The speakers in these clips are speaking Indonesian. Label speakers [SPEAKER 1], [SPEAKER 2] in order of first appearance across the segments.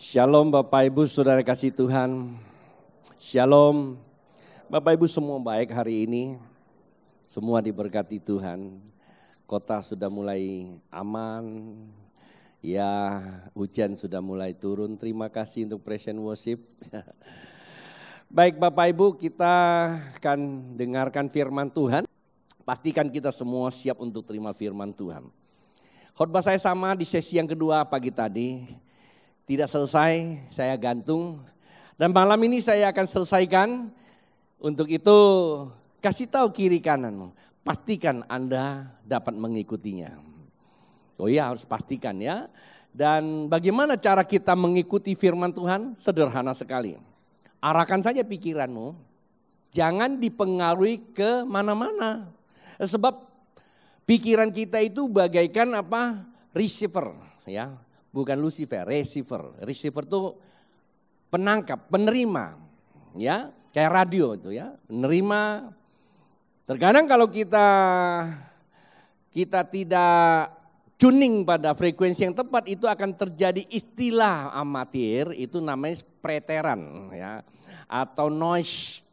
[SPEAKER 1] Shalom Bapak Ibu Saudara kasih Tuhan. Shalom. Bapak Ibu semua baik hari ini. Semua diberkati Tuhan. Kota sudah mulai aman. Ya, hujan sudah mulai turun. Terima kasih untuk praise and worship. Baik Bapak Ibu, kita akan dengarkan firman Tuhan. Pastikan kita semua siap untuk terima firman Tuhan. Khotbah saya sama di sesi yang kedua pagi tadi. Tidak selesai, saya gantung. Dan malam ini saya akan selesaikan. Untuk itu kasih tahu kiri kananmu. Pastikan Anda dapat mengikutinya. Oh iya, harus pastikan ya. Dan bagaimana cara kita mengikuti firman Tuhan? Sederhana sekali. Arahkan saja pikiranmu. Jangan dipengaruhi ke mana-mana. Sebab pikiran kita itu bagaikan apa? Receiver ya. Bukan Lucifer, receiver. Receiver itu penangkap, penerima. Ya, kayak radio itu ya, penerima. Terkadang kalau kita tidak tuning pada frekuensi yang tepat, itu akan terjadi istilah amatir, itu namanya preteran ya, atau noise.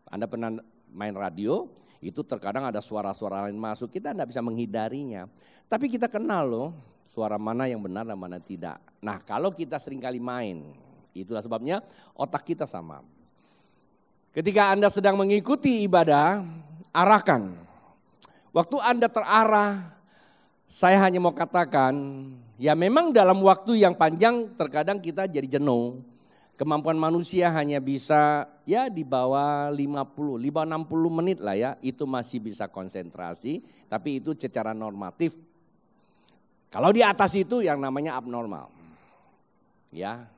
[SPEAKER 1] Anda pernah main radio, itu terkadang ada suara-suara lain masuk, kita tidak bisa menghindarinya. Tapi kita kenal loh, suara mana yang benar dan mana tidak. Nah kalau kita seringkali main, itulah sebabnya otak kita sama. Ketika Anda sedang mengikuti ibadah, arahkan. Waktu Anda terarah, saya hanya mau katakan, ya memang dalam waktu yang panjang terkadang kita jadi jenuh. Kemampuan manusia hanya bisa ya di bawah 50, 60 menit lah ya, itu masih bisa konsentrasi, tapi itu secara normatif. Kalau di atas itu yang namanya abnormal. Ya,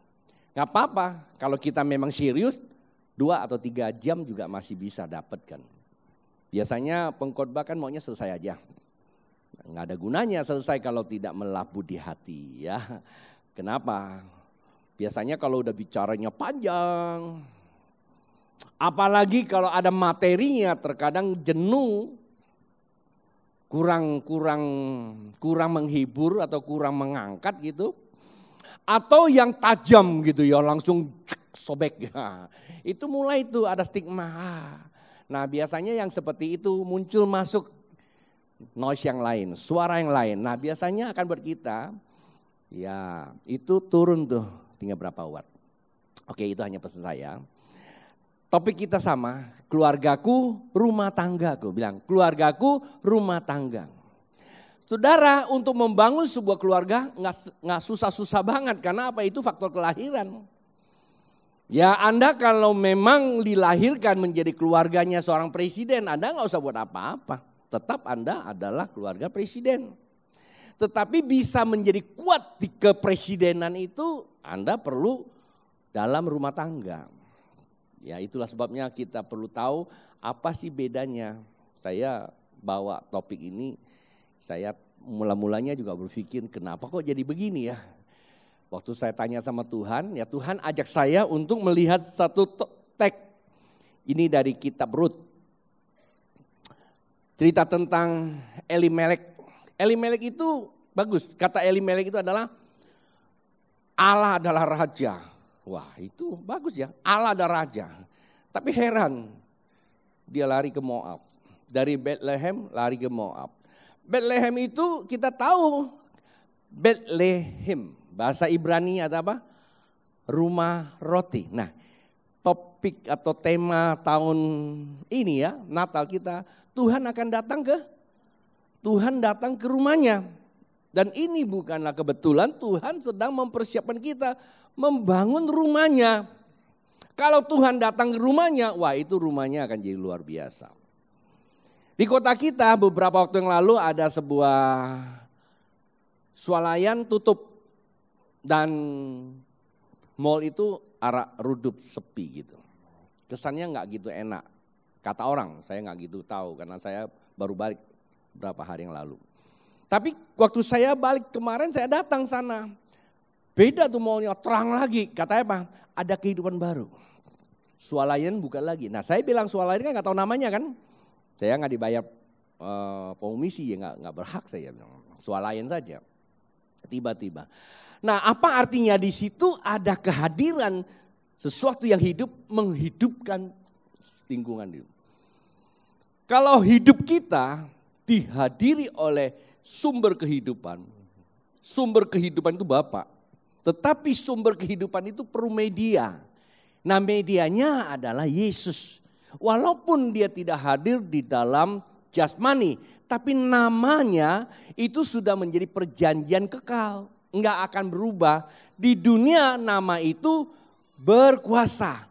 [SPEAKER 1] gak apa-apa kalau kita memang serius 2 atau 3 jam juga masih bisa dapatkan. Biasanya pengkhotbah kan maunya selesai aja. Gak ada gunanya selesai kalau tidak melabur di hati ya. Kenapa? Biasanya kalau udah bicaranya panjang. Apalagi kalau ada materinya terkadang jenuh. Kurang menghibur atau kurang mengangkat gitu. Atau yang tajam gitu ya, langsung sobek. Ya. Itu mulai itu ada stigma. Nah biasanya yang seperti itu muncul masuk noise yang lain, suara yang lain. Nah biasanya akan buat kita, ya itu turun tuh tinggal berapa watt. Oke itu hanya pesan saya. Topik kita sama, keluargaku, rumah tanggaku. Bilang, keluargaku, rumah tangga. Saudara, untuk membangun sebuah keluarga nggak susah-susah banget. Karena apa? Itu faktor kelahiran. Ya Anda kalau memang dilahirkan menjadi keluarganya seorang presiden, Anda nggak usah buat apa-apa. Tetap Anda adalah keluarga presiden. Tetapi bisa menjadi kuat di kepresidenan itu, Anda perlu dalam rumah tangga. Ya itulah sebabnya kita perlu tahu apa sih bedanya. Saya bawa topik ini, saya mula-mulanya juga berpikir kenapa kok jadi begini ya. Waktu saya tanya sama Tuhan, ya Tuhan ajak saya untuk melihat satu teks. Ini dari kitab Rut. Cerita tentang Elimelek. Elimelek itu bagus, kata Elimelek itu adalah Allah adalah raja. Wah itu bagus ya, Allah ada raja. Tapi heran, dia lari ke Moab. Dari Bethlehem lari ke Moab. Bethlehem itu kita tahu, Bethlehem. Bahasa Ibrani ada apa? Rumah roti. Nah topik atau tema tahun ini ya, Natal kita, Tuhan datang ke rumahnya. Dan ini bukanlah kebetulan, Tuhan sedang mempersiapkan kita membangun rumahnya. Kalau Tuhan datang ke rumahnya, wah itu rumahnya akan jadi luar biasa. Di kota kita beberapa waktu yang lalu ada sebuah swalayan tutup. Dan mall itu arah redup sepi gitu. Kesannya gak gitu enak. Kata orang, saya gak gitu tahu karena saya baru balik beberapa hari yang lalu. Tapi waktu saya balik kemarin saya datang sana. Beda tuh mallnya, terang lagi. Katanya apa? Ada kehidupan baru. Swalayan buka lagi. Nah saya bilang swalayan kan gak tahu namanya kan. Saya gak dibayar komisi ya, gak berhak saya bilang. Swalayan saja. Tiba-tiba. Nah, apa artinya di situ ada kehadiran sesuatu yang hidup menghidupkan lingkungan itu. Kalau hidup kita dihadiri oleh sumber kehidupan. Sumber kehidupan itu Bapa. Tetapi sumber kehidupan itu perlu media. Nah, medianya adalah Yesus. Walaupun dia tidak hadir di dalam jasmani, tapi namanya itu sudah menjadi perjanjian kekal. Enggak akan berubah. Di dunia nama itu berkuasa.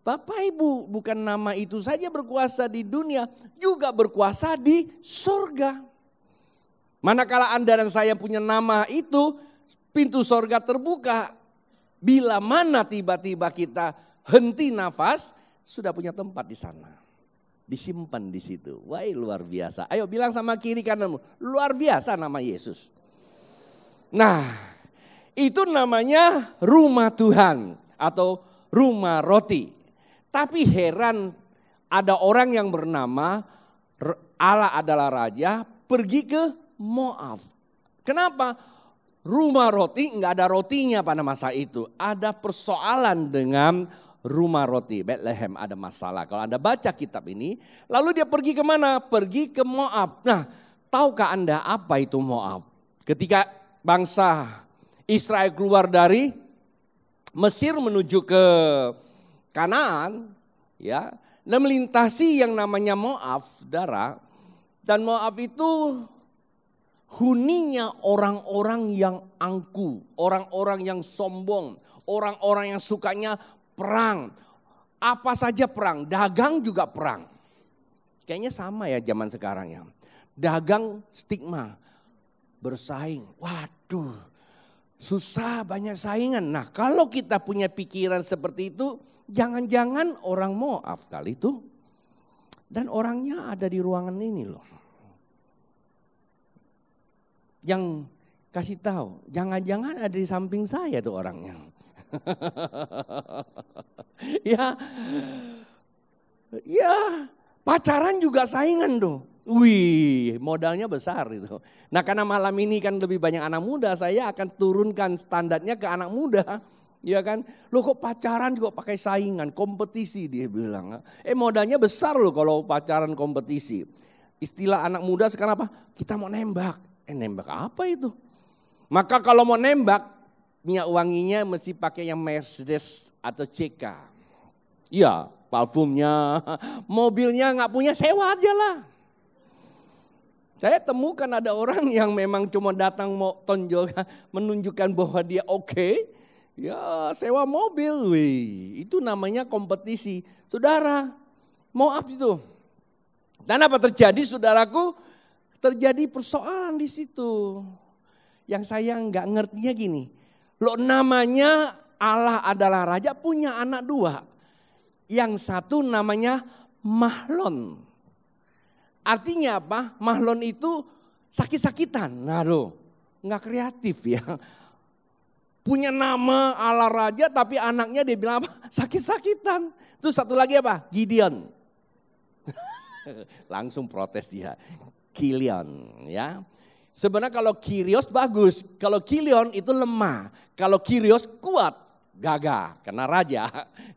[SPEAKER 1] Bapak Ibu, bukan nama itu saja berkuasa di dunia, juga berkuasa di sorga. Manakala Anda dan saya punya nama itu, pintu sorga terbuka. Bila mana tiba-tiba kita henti nafas, sudah punya tempat di sana. Disimpan di situ. Wah, luar biasa. Ayo bilang sama kiri kananmu, luar biasa nama Yesus. Nah, itu namanya rumah Tuhan atau rumah roti. Tapi heran, ada orang yang bernama Allah adalah Raja pergi ke Moab. Kenapa? Rumah roti enggak ada rotinya pada masa itu. Ada persoalan dengan rumah roti. Bethlehem ada masalah. Kalau Anda baca kitab ini, lalu dia pergi kemana? Pergi ke Moab. Nah, tahukah Anda apa itu Moab? Ketika bangsa Israel keluar dari Mesir menuju ke Kanaan, ya, dan melintasi yang namanya Moab, saudara. Dan Moab itu huninya orang-orang yang angku, orang-orang yang sombong, orang-orang yang sukanya perang. Apa saja perang, dagang juga perang. Kayaknya sama ya zaman sekarang ya. Dagang stigma, bersaing. Waduh, susah, banyak saingan. Nah, kalau kita punya pikiran seperti itu, jangan-jangan orang Moab kali itu. Dan orangnya ada di ruangan ini loh. Yang kasih tahu, jangan-jangan ada di samping saya tuh orangnya. Ya, pacaran juga saingan tuh. Wih, modalnya besar itu. Nah, karena malam ini kan lebih banyak anak muda, saya akan turunkan standarnya ke anak muda. Ya kan, lo kok pacaran juga pakai saingan, kompetisi dia bilang. Modalnya besar loh kalau pacaran kompetisi. Istilah anak muda sekarang apa? Kita mau nembak. Nembak apa itu? Maka kalau mau nembak, minyak wanginya mesti pakai yang Mercedes atau CK. Iya, parfumnya, mobilnya nggak punya, sewa aja lah. Saya temukan ada orang yang memang cuma datang mau tonjol, menunjukkan bahwa dia oke. Ya, sewa mobil, wih, itu namanya kompetisi. Saudara, Moab itu. Dan apa terjadi, saudaraku? Terjadi persoalan di situ. Yang saya nggak ngertinya gini. Loh, namanya Allah adalah Raja, punya anak dua. Yang satu namanya Mahlon. Artinya apa? Mahlon itu sakit-sakitan. Nah, nggak kreatif ya. Punya nama Allah Raja tapi anaknya dia bilang apa? Sakit-sakitan. Terus satu lagi apa? Gideon. Langsung protes dia. Kilion ya. Sebenarnya kalau Kyrios bagus, kalau Kilion itu lemah. Kalau Kyrios kuat, gagah, karena raja.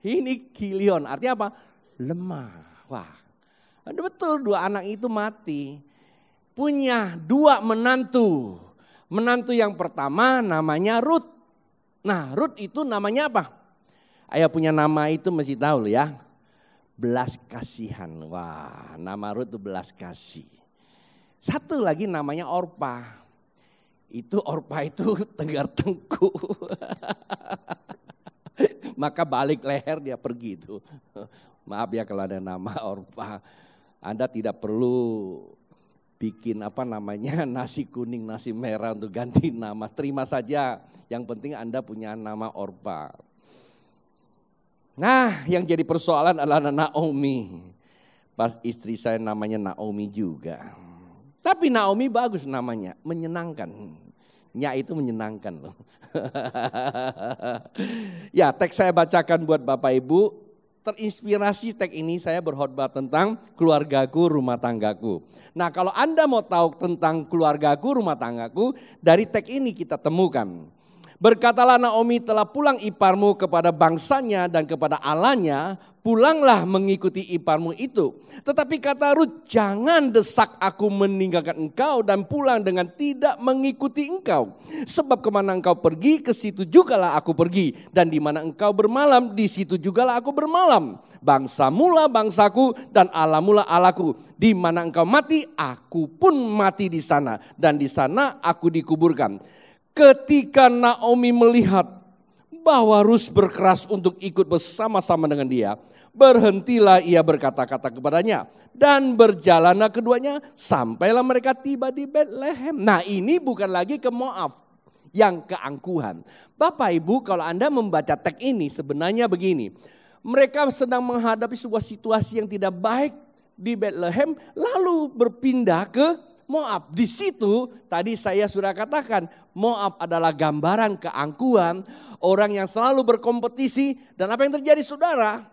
[SPEAKER 1] Ini Kilion, artinya apa? Lemah. Wah, betul dua anak itu mati. Punya dua menantu. Menantu yang pertama namanya Rut. Nah, Rut itu namanya apa? Ayah punya nama itu mesti tahu loh ya. Belas kasihan. Wah, nama Rut itu belas kasih. Satu lagi namanya Orpa. Orpa itu tegar tengkuk. Maka balik leher dia pergi itu. Maaf ya kalau ada nama Orpa. Anda tidak perlu bikin nasi kuning, nasi merah untuk ganti nama. Terima saja, yang penting Anda punya nama Orpa. Nah, yang jadi persoalan adalah Naomi. Pas istri saya namanya Naomi juga. Tapi Naomi bagus namanya, menyenangkan. Nya itu menyenangkan loh. Ya, teks saya bacakan buat Bapak Ibu. terinspirasi teks ini saya berkhotbah tentang keluargaku, rumah tanggaku. Nah, kalau Anda mau tahu tentang keluargaku, rumah tanggaku, dari teks ini kita temukan. Berkatalah Naomi, telah pulang iparmu kepada bangsanya dan kepada Allahnya, pulanglah mengikuti iparmu itu. Tetapi kata Rut, jangan desak aku meninggalkan engkau dan pulang dengan tidak mengikuti engkau. Sebab kemana engkau pergi, ke situ jugalah aku pergi. Dan di mana engkau bermalam, di situ jugalah aku bermalam. Bangsamulah bangsaku dan Allahmulah Allahku. Di mana engkau mati, aku pun mati di sana. Dan di sana aku dikuburkan. Ketika Naomi melihat bahwa Rut berkeras untuk ikut bersama-sama dengan dia, berhentilah ia berkata-kata kepadanya. Dan berjalanlah keduanya sampailah mereka tiba di Betlehem. Nah, ini bukan lagi ke Moab yang keangkuhan. Bapak Ibu, kalau Anda membaca teks ini sebenarnya begini. Mereka sedang menghadapi sebuah situasi yang tidak baik di Betlehem, lalu berpindah ke Moab. Di situ tadi saya sudah katakan, Moab adalah gambaran keangkuhan, orang yang selalu berkompetisi. Dan apa yang terjadi saudara?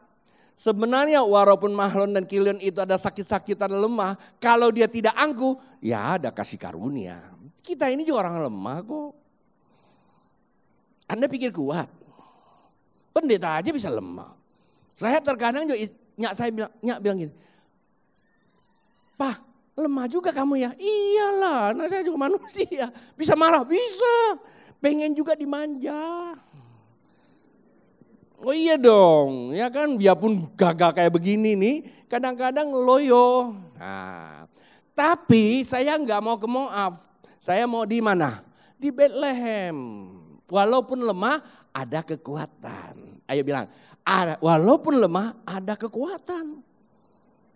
[SPEAKER 1] Sebenarnya walaupun Mahlon dan Kilion itu ada sakit-sakitan lemah, kalau dia tidak angkuh, ya ada kasih karunia. Kita ini juga orang lemah kok. Anda pikir kuat? Pendeta aja bisa lemah. Saya terkadang juga bilang gini, Pak, lemah juga kamu ya? Iyalah, nah saya juga manusia. Bisa marah? Bisa. Pengen juga dimanja. Oh iya dong, ya kan biarpun gagal kayak begini nih, kadang-kadang loyo. Nah, tapi saya nggak mau ke Moab. Saya mau di mana? Di Betlehem. Walaupun lemah, ada kekuatan. Ayo bilang, walaupun lemah, ada kekuatan.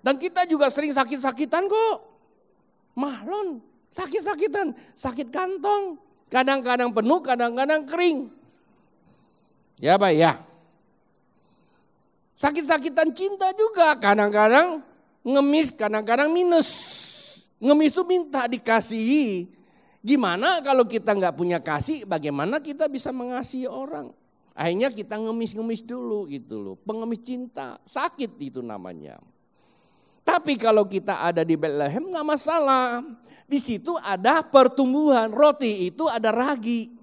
[SPEAKER 1] Dan kita juga sering sakit-sakitan kok. Mahlon, sakit-sakitan, sakit kantong. Kadang-kadang penuh, kadang-kadang kering. Ya Pak ya. Sakit-sakitan cinta juga, kadang-kadang ngemis, kadang-kadang minus. Ngemis itu minta dikasihi. Gimana kalau kita nggak punya kasih, bagaimana kita bisa mengasihi orang? Akhirnya kita ngemis-ngemis dulu gitu loh. Pengemis cinta, sakit itu namanya. Tapi kalau kita ada di Betlehem nggak masalah. Di situ ada pertumbuhan. Roti itu ada ragi.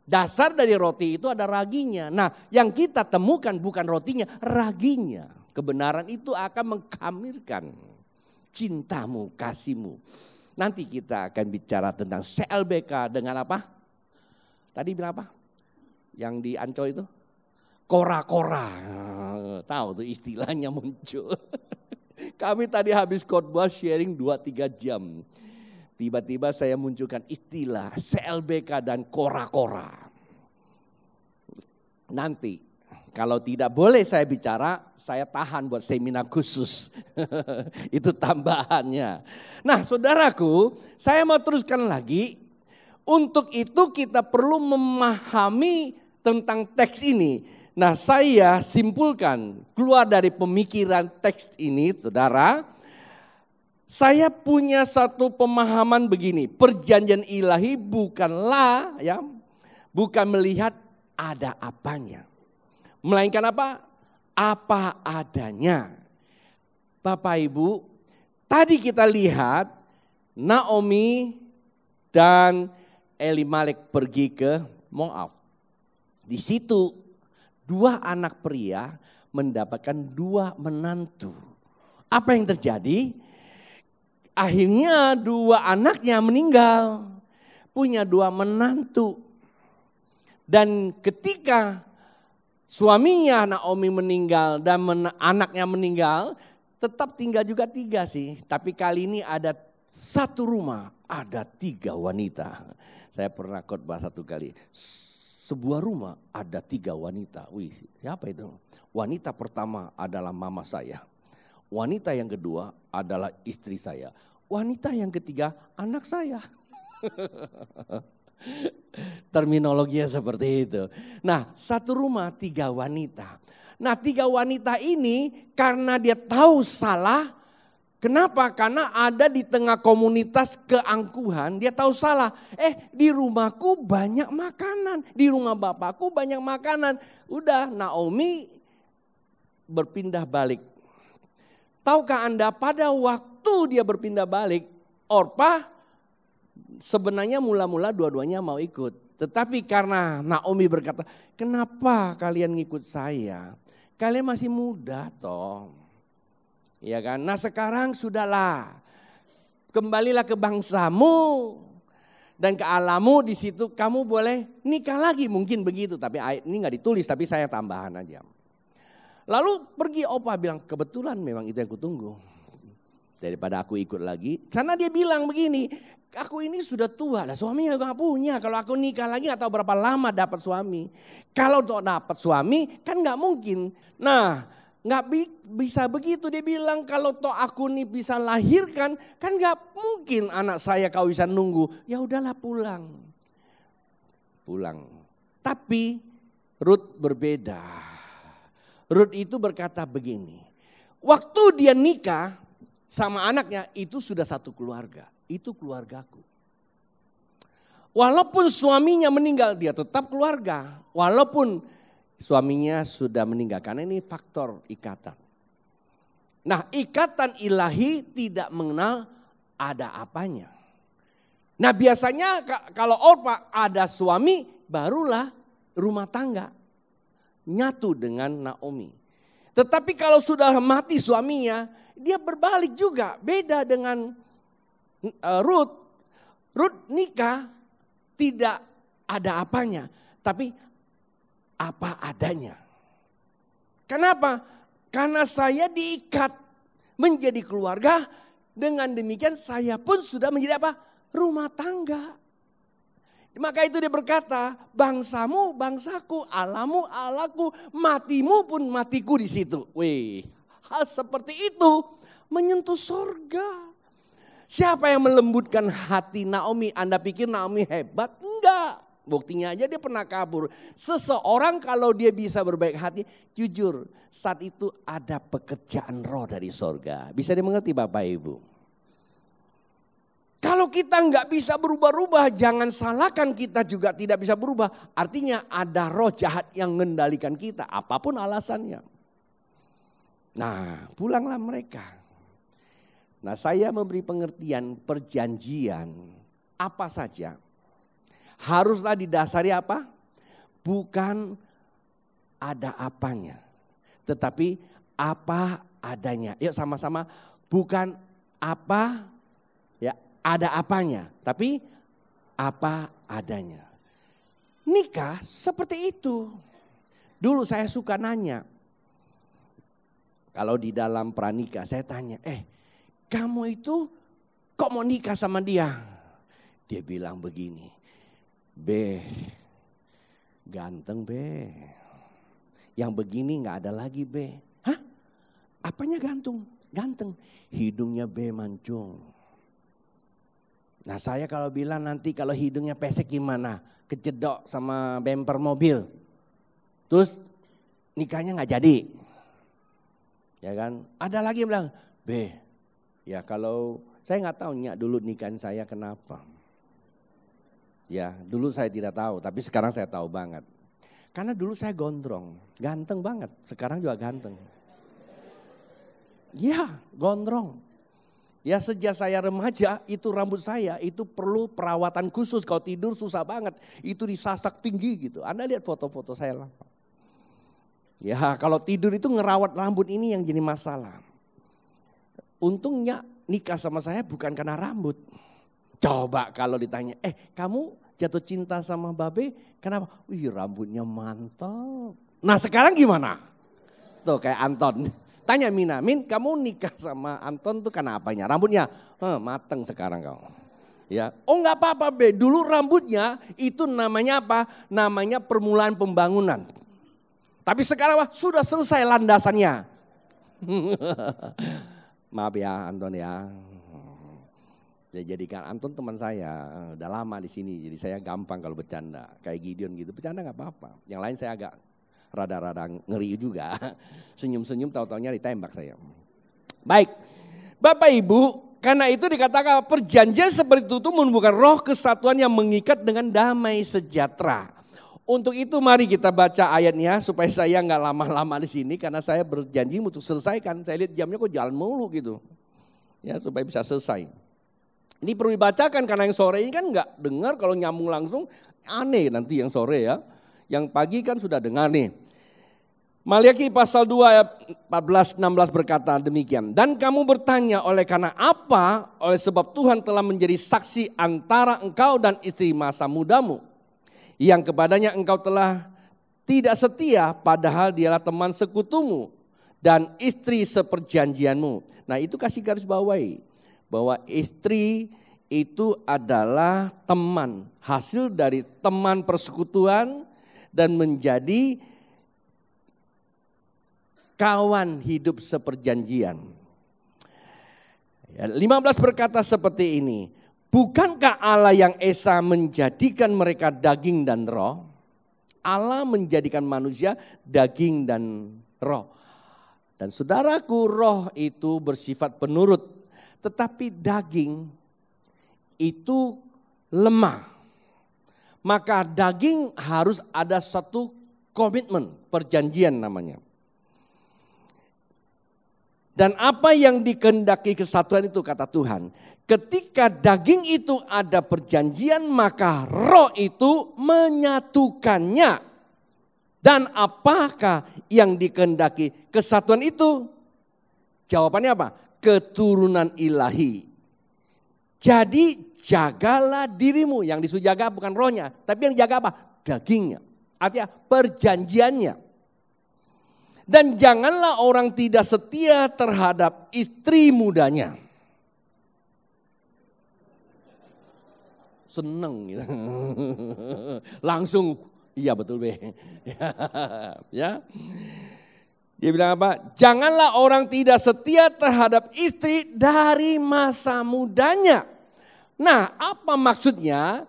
[SPEAKER 1] Dasar dari roti itu ada raginya. Nah, yang kita temukan bukan rotinya, raginya. Kebenaran itu akan mengkamirkan cintamu, kasihmu. Nanti kita akan bicara tentang CLBK dengan apa? Tadi bilang apa? Yang di Ancol itu? Kora-kora. Tahu tuh istilahnya muncul. Kami tadi habis khotbah sharing 2-3 jam. Tiba-tiba saya munculkan istilah CLBK dan kora-kora. Nanti kalau tidak boleh saya bicara, saya tahan buat seminar khusus. Itu tambahannya. Nah saudaraku, saya mau teruskan lagi. Untuk itu kita perlu memahami tentang teks ini. Nah saya simpulkan keluar dari pemikiran teks ini saudara. Saya punya satu pemahaman begini. Perjanjian ilahi bukanlah ya, bukan melihat ada apanya. Melainkan apa? Apa adanya. Bapak Ibu, tadi kita lihat Naomi dan Elimelek pergi ke Moab. Di situ 2 anak pria mendapatkan 2 menantu. Apa yang terjadi? Akhirnya 2 anaknya meninggal. Punya 2 menantu. Dan ketika suaminya Naomi meninggal dan anaknya meninggal, tetap tinggal juga 3 sih. Tapi kali ini ada 1 rumah, ada 3 wanita. Saya pernah khotbah 1 kali. Sebuah rumah ada 3 wanita. Wih, siapa itu? Wanita pertama adalah mama saya. Wanita yang kedua adalah istri saya. Wanita yang ketiga anak saya. Terminologinya seperti itu. Nah, 1 rumah 3 wanita. Nah 3 wanita ini karena dia tahu salah. Kenapa? Karena ada di tengah komunitas keangkuhan, dia tahu salah. Di rumahku banyak makanan, di rumah bapakku banyak makanan. Udah Naomi berpindah balik. Tahukah Anda pada waktu dia berpindah balik, Orpa sebenarnya mula-mula dua-duanya mau ikut. Tetapi karena Naomi berkata, kenapa kalian ngikut saya? Kalian masih muda toh. Ya kan? Nah sekarang sudahlah. Kembalilah ke bangsamu dan ke alammu, di situ kamu boleh nikah lagi, mungkin begitu. Tapi ini nggak ditulis, tapi saya tambahan aja. Lalu pergi Orpa bilang, kebetulan memang itu yang kutunggu. Daripada aku ikut lagi, karena dia bilang begini, aku ini sudah tua, lah suaminya gak punya. Kalau aku nikah lagi gak tahu berapa lama dapat suami. Kalau untuk dapat suami kan gak mungkin. Nah gak bisa begitu, dia bilang kalau toh aku nih bisa lahirkan, kan gak mungkin anak saya kau bisa nunggu. Ya udahlah pulang. Tapi Ruth berbeda. Ruth itu berkata begini, waktu dia nikah sama anaknya itu sudah satu keluarga, itu keluargaku. Walaupun suaminya meninggal dia tetap keluarga, walaupun suaminya sudah meninggal, karena ini faktor ikatan. Nah ikatan ilahi tidak mengenal ada apanya. Nah biasanya kalau Orpa ada suami barulah rumah tangga nyatu dengan Naomi. Tetapi kalau sudah mati suaminya, dia berbalik juga, beda dengan Ruth. Ruth nikah tidak ada apanya, tapi apa adanya. Kenapa? Karena saya diikat menjadi keluarga, dengan demikian saya pun sudah menjadi apa? Rumah tangga. Maka itu dia berkata, bangsamu bangsaku, alamu alaku, matimu pun matiku di situ. Wih. Hal seperti itu menyentuh sorga. Siapa yang melembutkan hati Naomi? Anda pikir Naomi hebat? Enggak. Buktinya aja dia pernah kabur. Seseorang kalau dia bisa berbaik hati, jujur saat itu ada pekerjaan roh dari sorga. Bisa dimengerti Bapak Ibu? Kalau kita enggak bisa berubah-ubah, jangan salahkan kita juga tidak bisa berubah. Artinya ada roh jahat yang mengendalikan kita, apapun alasannya. Nah pulanglah mereka. Nah saya memberi pengertian perjanjian apa saja haruslah didasari apa? Bukan ada apanya, tetapi apa adanya. Yuk sama-sama, bukan apa ya ada apanya, tapi apa adanya. Nikah seperti itu. Dulu saya suka nanya. Kalau di dalam pranikah saya tanya, kamu itu kok mau nikah sama dia? Dia bilang begini, be, ganteng be, yang begini gak ada lagi be. Hah? Apanya ganteng? Ganteng, hidungnya be mancung. Nah saya kalau bilang nanti kalau hidungnya pesek gimana? Kejedok sama bemper mobil. Terus nikahnya gak jadi. Ya kan, ada lagi yang bilang, be, ya kalau saya nggak tahu Nyak dulu nikahin saya kenapa. Ya dulu saya tidak tahu, tapi sekarang saya tahu banget. Karena dulu saya gondrong, ganteng banget, sekarang juga ganteng. Ya gondrong. Ya sejak saya remaja itu rambut saya itu perlu perawatan khusus, kalau tidur susah banget. Itu disasak tinggi gitu, Anda lihat foto-foto saya lah. Ya kalau tidur itu ngerawat rambut ini yang jadi masalah. Untungnya nikah sama saya bukan karena rambut. Coba kalau ditanya, kamu jatuh cinta sama Babe kenapa? Wih rambutnya mantap. Nah sekarang gimana? Tuh kayak Anton. Tanya Mina, Min kamu nikah sama Anton tuh karena apanya? Rambutnya mateng sekarang kau. Ya, oh nggak apa-apa Be, dulu rambutnya itu namanya apa? Namanya permulaan pembangunan. Tapi sekarang sudah selesai landasannya. Maaf ya Anton ya. Saya jadikan Anton teman saya, udah lama di sini. Jadi saya gampang kalau bercanda. Kayak Gideon gitu, bercanda gak apa-apa. Yang lain saya agak rada-rada ngeri juga. Senyum-senyum tahu-taunya ditembak saya. Baik, Bapak Ibu, karena itu dikatakan perjanjian seperti itu menumbuhkan roh kesatuan yang mengikat dengan damai sejahtera. Untuk itu mari kita baca ayatnya supaya saya nggak lama-lama di sini karena saya berjanji untuk selesaikan. Saya lihat jamnya kok jalan mulu gitu. Ya supaya bisa selesai. Ini perlu dibacakan karena yang sore ini kan nggak dengar, kalau nyambung langsung aneh nanti yang sore ya. Yang pagi kan sudah dengar nih. Maliaki pasal 2 ayat 14-16 berkata demikian. Dan kamu bertanya oleh karena apa? Oleh sebab Tuhan telah menjadi saksi antara engkau dan istri masa mudamu. Yang kepadanya engkau telah tidak setia padahal dialah teman sekutumu dan istri seperjanjianmu. Nah itu kasih garis bawahi bahwa istri itu adalah teman, hasil dari teman persekutuan dan menjadi kawan hidup seperjanjian. 15 berkata seperti ini. Bukankah Allah yang esa menjadikan mereka daging dan roh? Allah menjadikan manusia daging dan roh. Dan saudaraku, roh itu bersifat penurut. Tetapi daging itu lemah. Maka daging harus ada satu komitmen, perjanjian namanya. Dan apa yang dikehendaki kesatuan itu kata Tuhan. Ketika daging itu ada perjanjian maka roh itu menyatukannya. Dan apakah yang dikehendaki kesatuan itu? Jawabannya apa? Keturunan ilahi. Jadi jagalah dirimu. Yang disuruh jaga bukan rohnya. Tapi yang jaga apa? Dagingnya. Artinya perjanjiannya. Dan janganlah orang tidak setia terhadap istri mudanya. Seneng gitu. Langsung, iya betul be. Ya. Dia bilang apa? Janganlah orang tidak setia terhadap istri dari masa mudanya. Nah, apa maksudnya?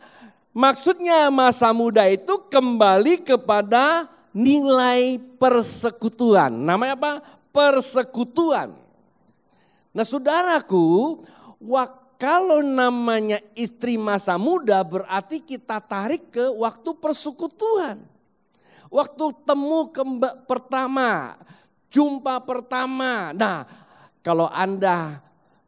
[SPEAKER 1] Maksudnya masa muda itu kembali kepada nilai persekutuan. Namanya apa? Persekutuan. Nah, saudaraku, kalau namanya istri masa muda berarti kita tarik ke waktu persekutuan. Waktu temu pertama, jumpa pertama. Nah, kalau Anda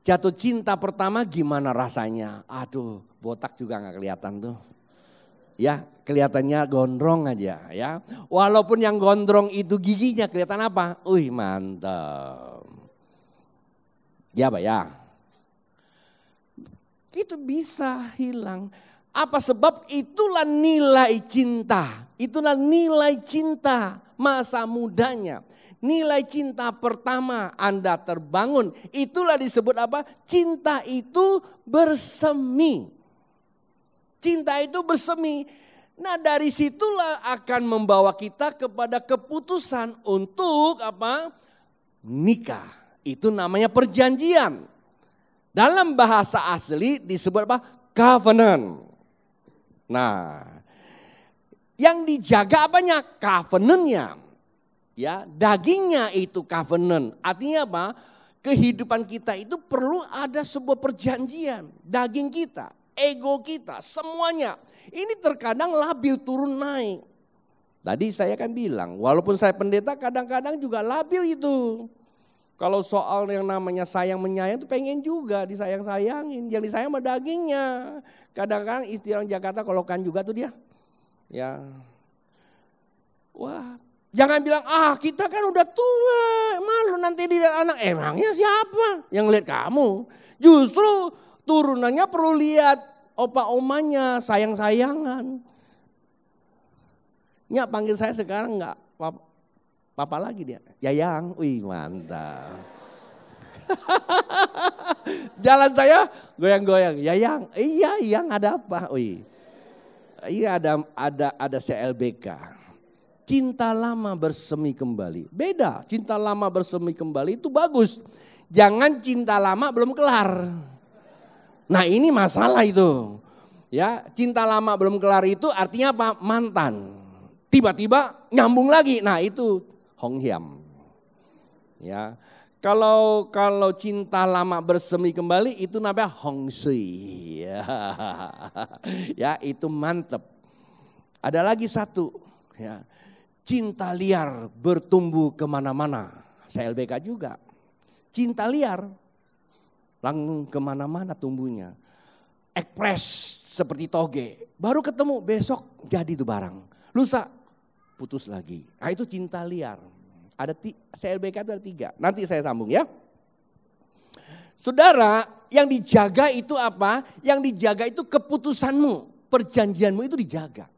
[SPEAKER 1] jatuh cinta pertama gimana rasanya? Aduh, botak juga gak kelihatan tuh. Ya, kelihatannya gondrong aja ya. Walaupun yang gondrong itu giginya kelihatan apa? Wih, mantap. Ya, Pak ya. Itu bisa hilang. Apa sebab? Itulah nilai cinta. Itulah nilai cinta masa mudanya. Nilai cinta pertama Anda terbangun. Itulah disebut apa? Cinta itu bersemi. Cinta itu bersemi. Nah, dari situlah akan membawa kita kepada keputusan untuk apa? Nikah. Itu namanya perjanjian. Dalam bahasa asli disebut apa? Covenant. Nah, yang dijaga apanya? Covenantnya. Ya, dagingnya itu covenant. Artinya apa? Kehidupan kita itu perlu ada sebuah perjanjian. Daging kita, ego kita, semuanya. Ini terkadang labil turun naik. Tadi saya kan bilang, walaupun saya pendeta kadang-kadang juga labil itu. Kalau soal yang namanya sayang menyayang itu pengen juga disayang-sayangin. Yang disayang sama dagingnya. Kadang-kadang istilah orang Jakarta kolokan juga tuh dia. Ya. Wah, jangan bilang kita kan udah tua. Malu nanti dilihat anak. Emangnya siapa yang lihat kamu? Justru turunannya perlu lihat opa omanya sayang-sayangan. Nyak panggil saya sekarang enggak Papa lagi dia, Yayang, wih mantap. Jalan saya goyang-goyang, Yayang, iya ada apa? Wih, iya ada CLBK. Cinta lama bersemi kembali, beda. Cinta lama bersemi kembali itu bagus. Jangan cinta lama belum kelar. Nah ini masalah itu. Ya, cinta lama belum kelar itu artinya apa? Mantan. Tiba-tiba nyambung lagi. Nah itu Honghiam. Ya. Kalau cinta lama bersemi kembali itu namanya Hongsui. Ya. Ya, itu mantep. Ada lagi satu, ya, cinta liar bertumbuh kemana-mana. Saya LBK juga. Cinta liar, langsung kemana-mana tumbuhnya. Ekspres seperti toge. Baru ketemu, besok jadi itu barang. Lusa, putus lagi. Nah itu cinta liar. Ada CLBK itu ada 3. Nanti saya sambung ya. Saudara, yang dijaga itu apa? Yang dijaga itu keputusanmu. Perjanjianmu itu dijaga.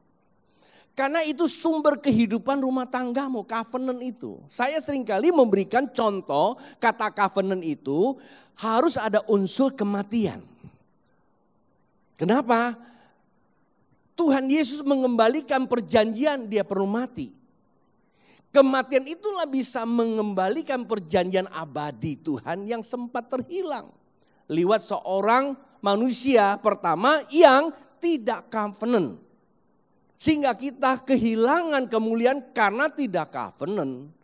[SPEAKER 1] Karena itu sumber kehidupan rumah tanggamu, covenant itu. Saya seringkali memberikan contoh kata covenant itu harus ada unsur kematian. Kenapa? Tuhan Yesus mengembalikan perjanjian, dia perlu mati. Kematian itulah bisa mengembalikan perjanjian abadi Tuhan yang sempat terhilang. Lewat seorang manusia pertama yang tidak covenant. Sehingga kita kehilangan kemuliaan karena tidak covenant.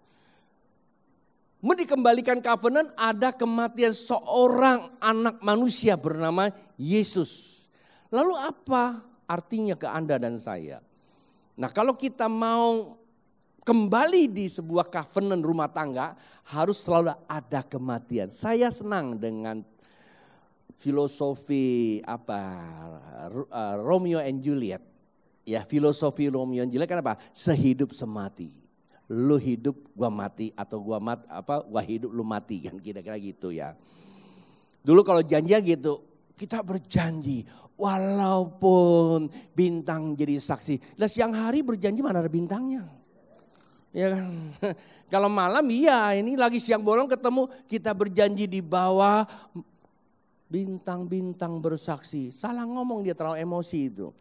[SPEAKER 1] Dikembalikan covenant, ada kematian seorang anak manusia bernama Yesus. Lalu apa artinya ke Anda dan saya? Nah kalau kita mau kembali di sebuah covenant rumah tangga, harus selalu ada kematian. Saya senang dengan filosofi Romeo and Juliet. Ya, filosofi Romeo and Juliet kan apa? Sehidup semati. Lu hidup gua mati, atau gua hidup lu mati, kan kira-kira gitu ya. Dulu kalau janji gitu, kita berjanji walaupun bintang jadi saksi. Lah siang hari berjanji mana ada bintangnya? Ya kan? Kalau malam iya, ini lagi siang bolong ketemu, kita berjanji di bawah bintang-bintang bersaksi. Salah ngomong, dia terlalu emosi itu.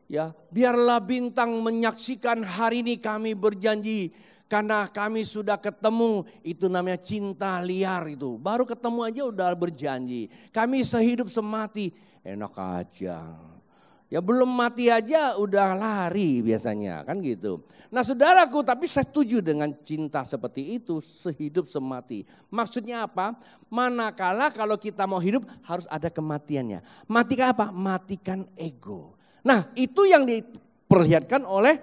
[SPEAKER 1] Ya, biarlah bintang menyaksikan hari ini kami berjanji karena kami sudah ketemu. Itu namanya cinta liar itu. Baru ketemu aja udah berjanji. Kami sehidup semati, enak aja. Ya belum mati aja udah lari biasanya, kan gitu. Nah saudaraku, tapi saya setuju dengan cinta seperti itu, sehidup semati. Maksudnya apa? Manakala kalau kita mau hidup harus ada kematiannya. Matikan apa? Matikan ego. Nah itu yang diperlihatkan oleh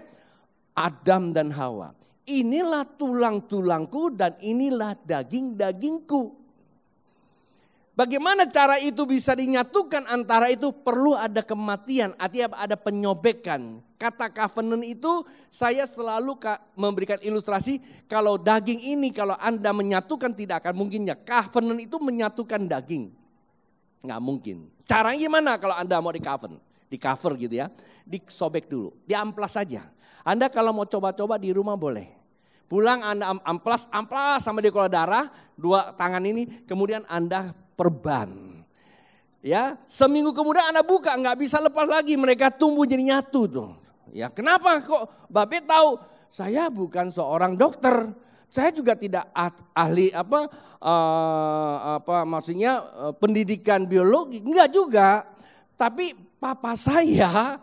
[SPEAKER 1] Adam dan Hawa. Inilah tulang-tulangku dan inilah daging-dagingku. Bagaimana cara itu bisa dinyatukan antara itu? Perlu ada kematian, artinya ada penyobekan. Kata covenant itu saya selalu memberikan ilustrasi, kalau daging ini kalau Anda menyatukan tidak akan mungkinnya. Covenant itu menyatukan daging. Nggak mungkin. Caranya gimana kalau Anda mau di cover gitu ya, disobek dulu, diamplas saja. Anda kalau mau coba-coba di rumah boleh. Pulang Anda amplas sama dia kalau darah, 2 tangan ini, kemudian Anda perban. Ya, seminggu kemudian Anda buka, nggak bisa lepas lagi, mereka tumbuh jadi nyatu tuh. Ya, kenapa kok Babe tahu? Saya bukan seorang dokter. Saya juga tidak ahli maksudnya pendidikan biologi, enggak juga. Tapi papa saya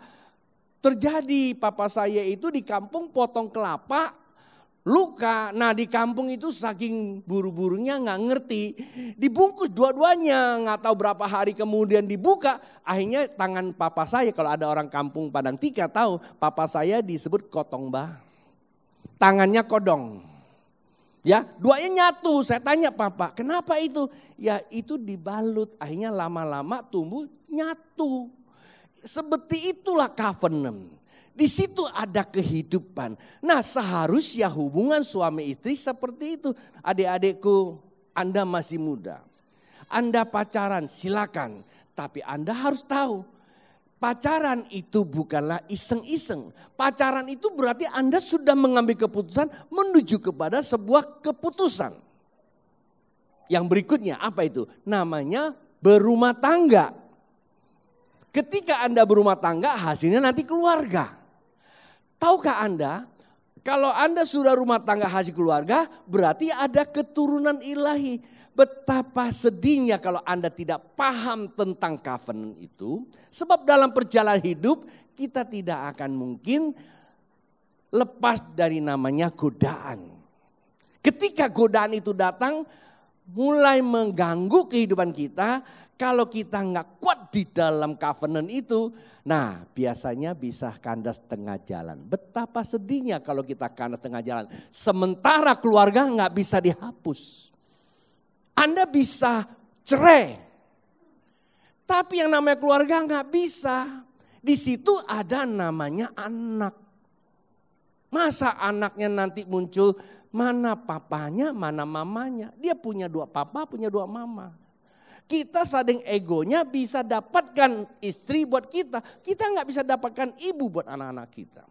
[SPEAKER 1] terjadi, papa saya itu di kampung potong kelapa, luka. Nah di kampung itu saking buru-burunya nggak ngerti, dibungkus dua-duanya, nggak tahu berapa hari kemudian dibuka. Akhirnya tangan papa saya, kalau ada orang kampung Padang Tika tahu, papa saya disebut kotong bah, tangannya kodong. Ya, duanya nyatu. Saya tanya papa, kenapa itu? Ya itu dibalut, akhirnya lama-lama tumbuh nyatu. Seperti itulah covenant. Di situ ada kehidupan. Nah seharusnya hubungan suami istri seperti itu. Adik-adikku, Anda masih muda. Anda pacaran silakan. Tapi Anda harus tahu, pacaran itu bukanlah iseng-iseng. Pacaran itu berarti Anda sudah mengambil keputusan menuju kepada sebuah keputusan. Yang berikutnya apa itu? Namanya berumah tangga. Ketika Anda berumah tangga, hasilnya nanti keluarga. Tahukah Anda, kalau Anda sudah rumah tangga hasil keluarga, berarti ada keturunan ilahi. Betapa sedihnya kalau Anda tidak paham tentang covenant itu. Sebab dalam perjalanan hidup, kita tidak akan mungkin lepas dari namanya godaan. Ketika godaan itu datang, mulai mengganggu kehidupan kita. Kalau kita nggak kuat di dalam covenant itu, nah biasanya bisa kandas tengah jalan. Betapa sedihnya kalau kita kandas tengah jalan. Sementara keluarga nggak bisa dihapus. Anda bisa cerai, tapi yang namanya keluarga nggak bisa. Di situ ada namanya anak. Masa anaknya nanti muncul, mana papanya, mana mamanya. Dia punya 2 papa, punya 2 mama. Kita saking egonya bisa dapatkan istri buat kita. Kita nggak bisa dapatkan ibu buat anak-anak kita.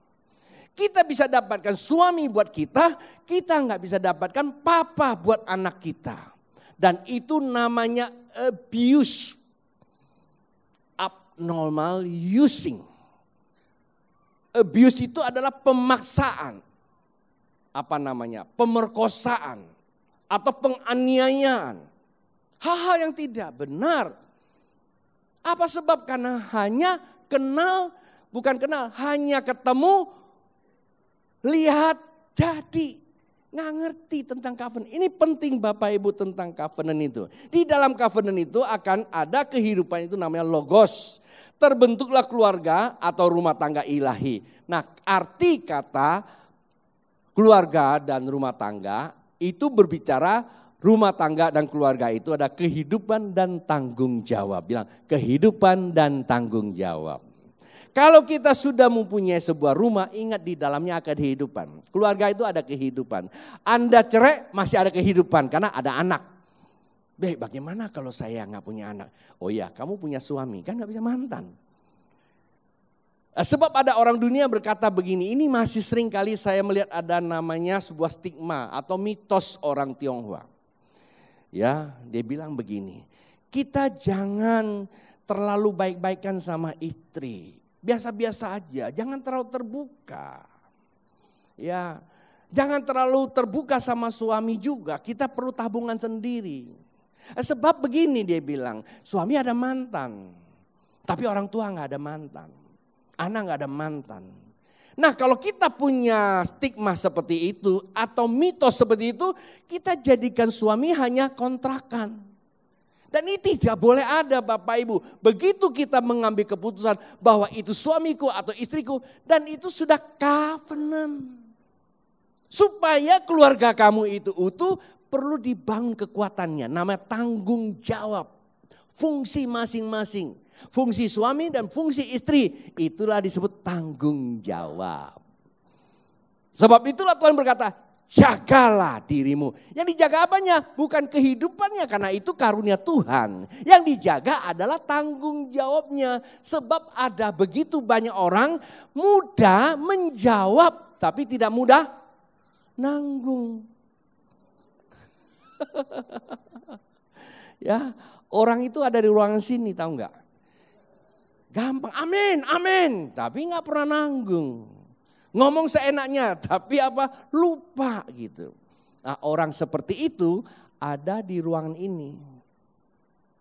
[SPEAKER 1] Kita bisa dapatkan suami buat kita. Kita nggak bisa dapatkan papa buat anak kita. Dan itu namanya abuse. Abnormal using. Abuse itu adalah pemaksaan. Apa namanya? Pemerkosaan. Atau penganiayaan. Hal-hal yang tidak benar. Apa sebab? Karena hanya kenal, bukan kenal, hanya ketemu, lihat, jadi. Nggak ngerti tentang covenant. Ini penting Bapak Ibu tentang covenant itu. Di dalam covenant itu akan ada kehidupan itu namanya logos. Terbentuklah keluarga atau rumah tangga ilahi. Nah, arti kata keluarga dan rumah tangga itu berbicara rumah tangga dan keluarga itu ada kehidupan dan tanggung jawab. Bilang kehidupan dan tanggung jawab. Kalau kita sudah mempunyai sebuah rumah, ingat di dalamnya ada kehidupan. Keluarga itu ada kehidupan. Anda cerai masih ada kehidupan karena ada anak. Bagaimana kalau saya nggak punya anak? Oh ya, kamu punya suami, kan nggak bisa mantan. Sebab ada orang dunia berkata begini, ini masih sering kali saya melihat ada namanya sebuah stigma atau mitos orang Tionghoa. Ya, dia bilang begini, kita jangan terlalu baik-baikan sama istri. Biasa-biasa aja, jangan terlalu terbuka. Ya, jangan terlalu terbuka sama suami juga, kita perlu tabungan sendiri. Sebab begini dia bilang, suami ada mantan, tapi orang tua gak ada mantan. Anak gak ada mantan. Nah kalau kita punya stigma seperti itu atau mitos seperti itu, kita jadikan suami hanya kontrakan. Dan ini tidak boleh ada Bapak Ibu. Begitu kita mengambil keputusan bahwa itu suamiku atau istriku dan itu sudah covenant. Supaya keluarga kamu itu utuh perlu dibangun kekuatannya. Namanya tanggung jawab. Fungsi masing-masing. Fungsi suami dan fungsi istri. Itulah disebut tanggung jawab. Sebab itulah Tuhan berkata, jagalah dirimu. Yang dijaga apanya? Bukan kehidupannya karena itu karunia Tuhan. Yang dijaga adalah tanggung jawabnya. Sebab ada begitu banyak orang mudah menjawab tapi tidak mudah nanggung. Ya, orang itu ada di ruangan sini tahu enggak? Gampang, amin, amin. Tapi gak pernah nanggung. Ngomong seenaknya, tapi apa? Lupa gitu. Nah, orang seperti itu ada di ruangan ini.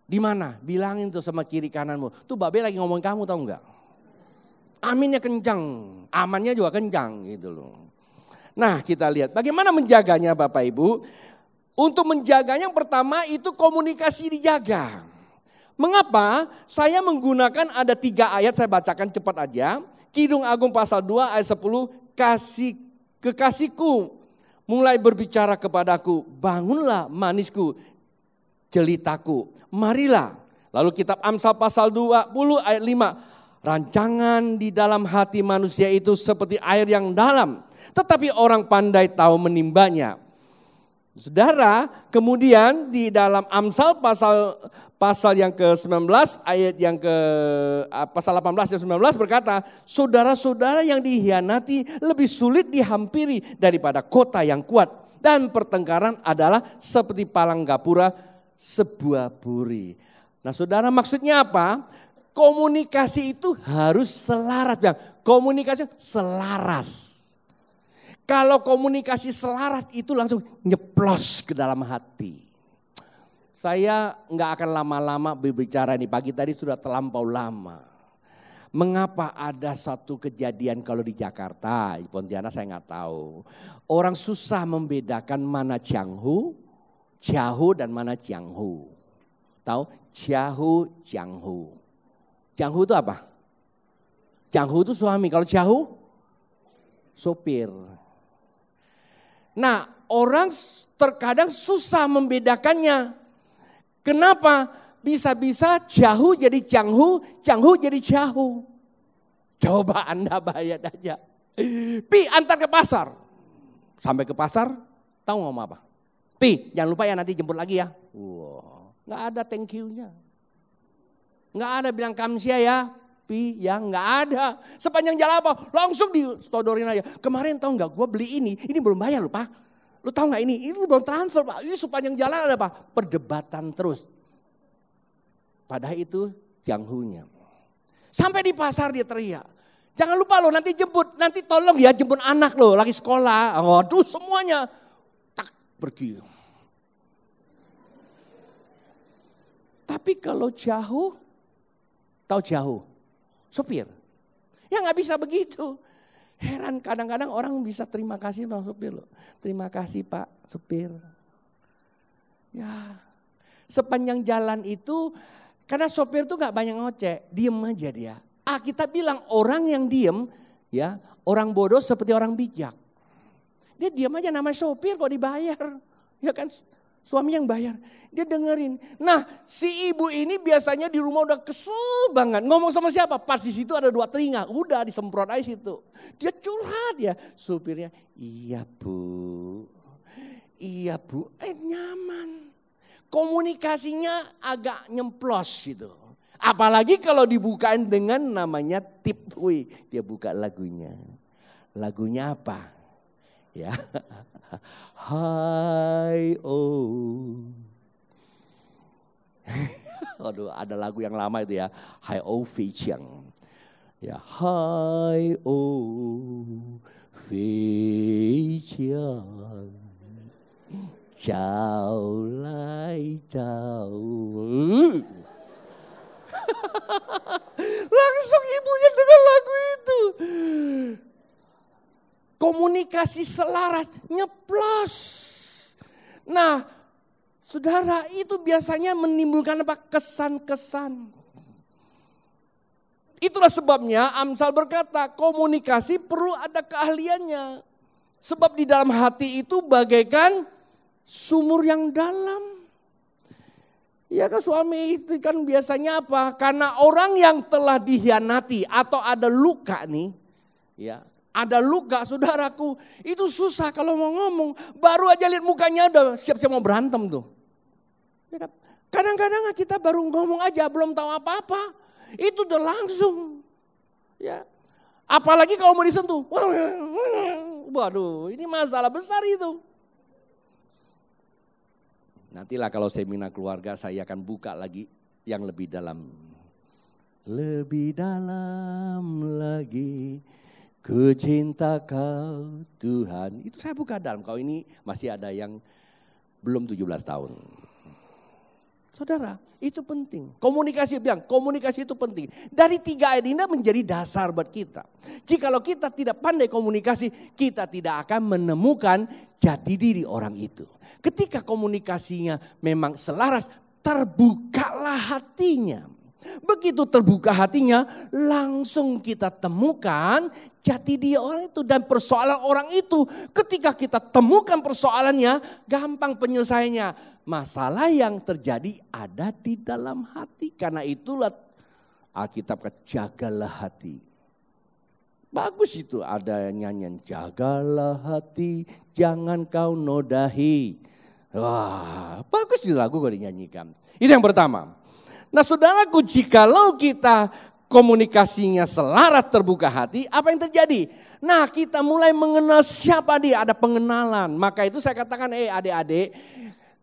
[SPEAKER 1] Di mana? Bilangin tuh sama kiri kananmu. Tuh Babe lagi ngomong kamu tahu enggak? Aminnya kencang, amannya juga kencang gitu loh. Nah kita lihat bagaimana menjaganya Bapak Ibu. Untuk menjaganya yang pertama itu komunikasi dijaga. Mengapa? Saya menggunakan ada 3 ayat, saya bacakan cepat aja. Kidung Agung pasal 2 ayat 10, kekasihku mulai berbicara kepadaku, bangunlah manisku, jelitaku, marilah. Lalu kitab Amsal pasal 20 ayat 5, rancangan di dalam hati manusia itu seperti air yang dalam, tetapi orang pandai tahu menimbanya. Saudara, kemudian di dalam Amsal pasal yang ke-19 ayat yang pasal 18 ayat 19 berkata, saudara-saudara yang dihianati lebih sulit dihampiri daripada kota yang kuat, dan pertengkaran adalah seperti palang gapura sebuah buri. Nah, saudara, maksudnya apa? Komunikasi itu harus selaras, komunikasi selaras. Kalau komunikasi selaras itu langsung nyeplos ke dalam hati. Saya nggak akan lama-lama berbicara ini, pagi tadi sudah terlampau lama. Mengapa ada satu kejadian kalau di Jakarta, di Pontianak saya nggak tahu. Orang susah membedakan mana Jianghu, Jiahu dan mana Jianghu. Tahu? Jahu, janghu. Janghu itu apa? Janghu itu suami, kalau jahu sopir. Nah, orang terkadang susah membedakannya. Kenapa? Bisa-bisa jahu jadi janghu, janghu jadi jahu. Coba Anda bayar aja. Pi, antar ke pasar. Sampai ke pasar, tahu ngomong apa? Pi, jangan lupa ya nanti jemput lagi ya. Wow, nggak ada thank you-nya. Nggak ada bilang kamsia ya. Pi, ya nggak ada. Sepanjang jalan apa? Langsung distodorin aja. Kemarin tahu nggak? Gue beli ini belum bayar loh Pak. Lu tahu nggak ini belum transfer Pak. Ini sepanjang jalan ada apa? Perdebatan terus. Padahal itu janghunya. Sampai di pasar dia teriak. Jangan lupa loh nanti jemput, nanti tolong ya jemput anak loh lagi sekolah. Waduh semuanya tak pergi. Tapi kalau jahu, tahu jahu? Sopir. Ya nggak bisa begitu. Heran kadang-kadang orang bisa terima kasih sama sopir loh. Terima kasih Pak sopir. Ya sepanjang jalan itu karena sopir tuh nggak banyak ngoceh, diem aja dia. Kita bilang orang yang diem ya orang bodoh seperti orang bijak. Dia diam aja namanya sopir kok dibayar. Ya kan suami yang bayar. Dia dengerin. Nah si ibu ini biasanya di rumah udah kesel banget. Ngomong sama siapa? Pas di situ ada 2 telinga. Udah disemprot aja situ. Dia curhat ya. Supirnya iya bu. Iya bu. Nyaman. Komunikasinya agak nyemplos gitu. Apalagi kalau dibukain dengan namanya tip. Wih, dia buka lagunya. Lagunya apa? Ya. Hai oh. Aduh, ada lagu yang lama itu ya. Hai oh Fei Chiang. Ya, hai oh Fei Chiang. Ciao lai ciao. Langsung ibunya dengan lagu itu. Komunikasi selaras, nyeplos. Nah, saudara itu biasanya menimbulkan apa? Kesan-kesan. Itulah sebabnya Amsal berkata komunikasi perlu ada keahliannya. Sebab di dalam hati itu bagaikan sumur yang dalam. Ya kan suami itu kan biasanya apa? Karena orang yang telah dikhianati atau ada luka nih. Ya, ada luka saudaraku. Itu susah kalau mau ngomong. Baru aja lihat mukanya udah siap-siap mau berantem tuh. Ya kan? Kadang-kadang kita baru ngomong aja belum tahu apa-apa. Itu udah langsung. Ya. Apalagi kalau mau disentuh. Waduh ini masalah besar itu. Nantilah kalau seminar keluarga saya akan buka lagi yang lebih dalam. Lebih dalam lagi ku cinta kau Tuhan. Itu saya buka dalam. Kalau ini masih ada yang belum 17 tahun. Saudara, itu penting. Komunikasi, bilang komunikasi itu penting. Dari 3 ayat ini menjadi dasar buat kita. Jikalau kita tidak pandai komunikasi, kita tidak akan menemukan jati diri orang itu. Ketika komunikasinya memang selaras, terbukalah hatinya. Begitu terbuka hatinya, langsung kita temukan jati diri orang itu dan persoalan orang itu. Ketika kita temukan persoalannya, gampang penyelesaiannya. Masalah yang terjadi ada di dalam hati. Karena itulah Alkitab kata jagalah hati. Bagus itu ada nyanyian jagalah hati jangan kau nodahi. Wah bagus itu lagu kalau dinyanyikan. Itu yang pertama. Nah saudaraku jikalau kita komunikasinya selaras terbuka hati apa yang terjadi? Nah kita mulai mengenal siapa dia ada pengenalan. Maka itu saya katakan adik-adik.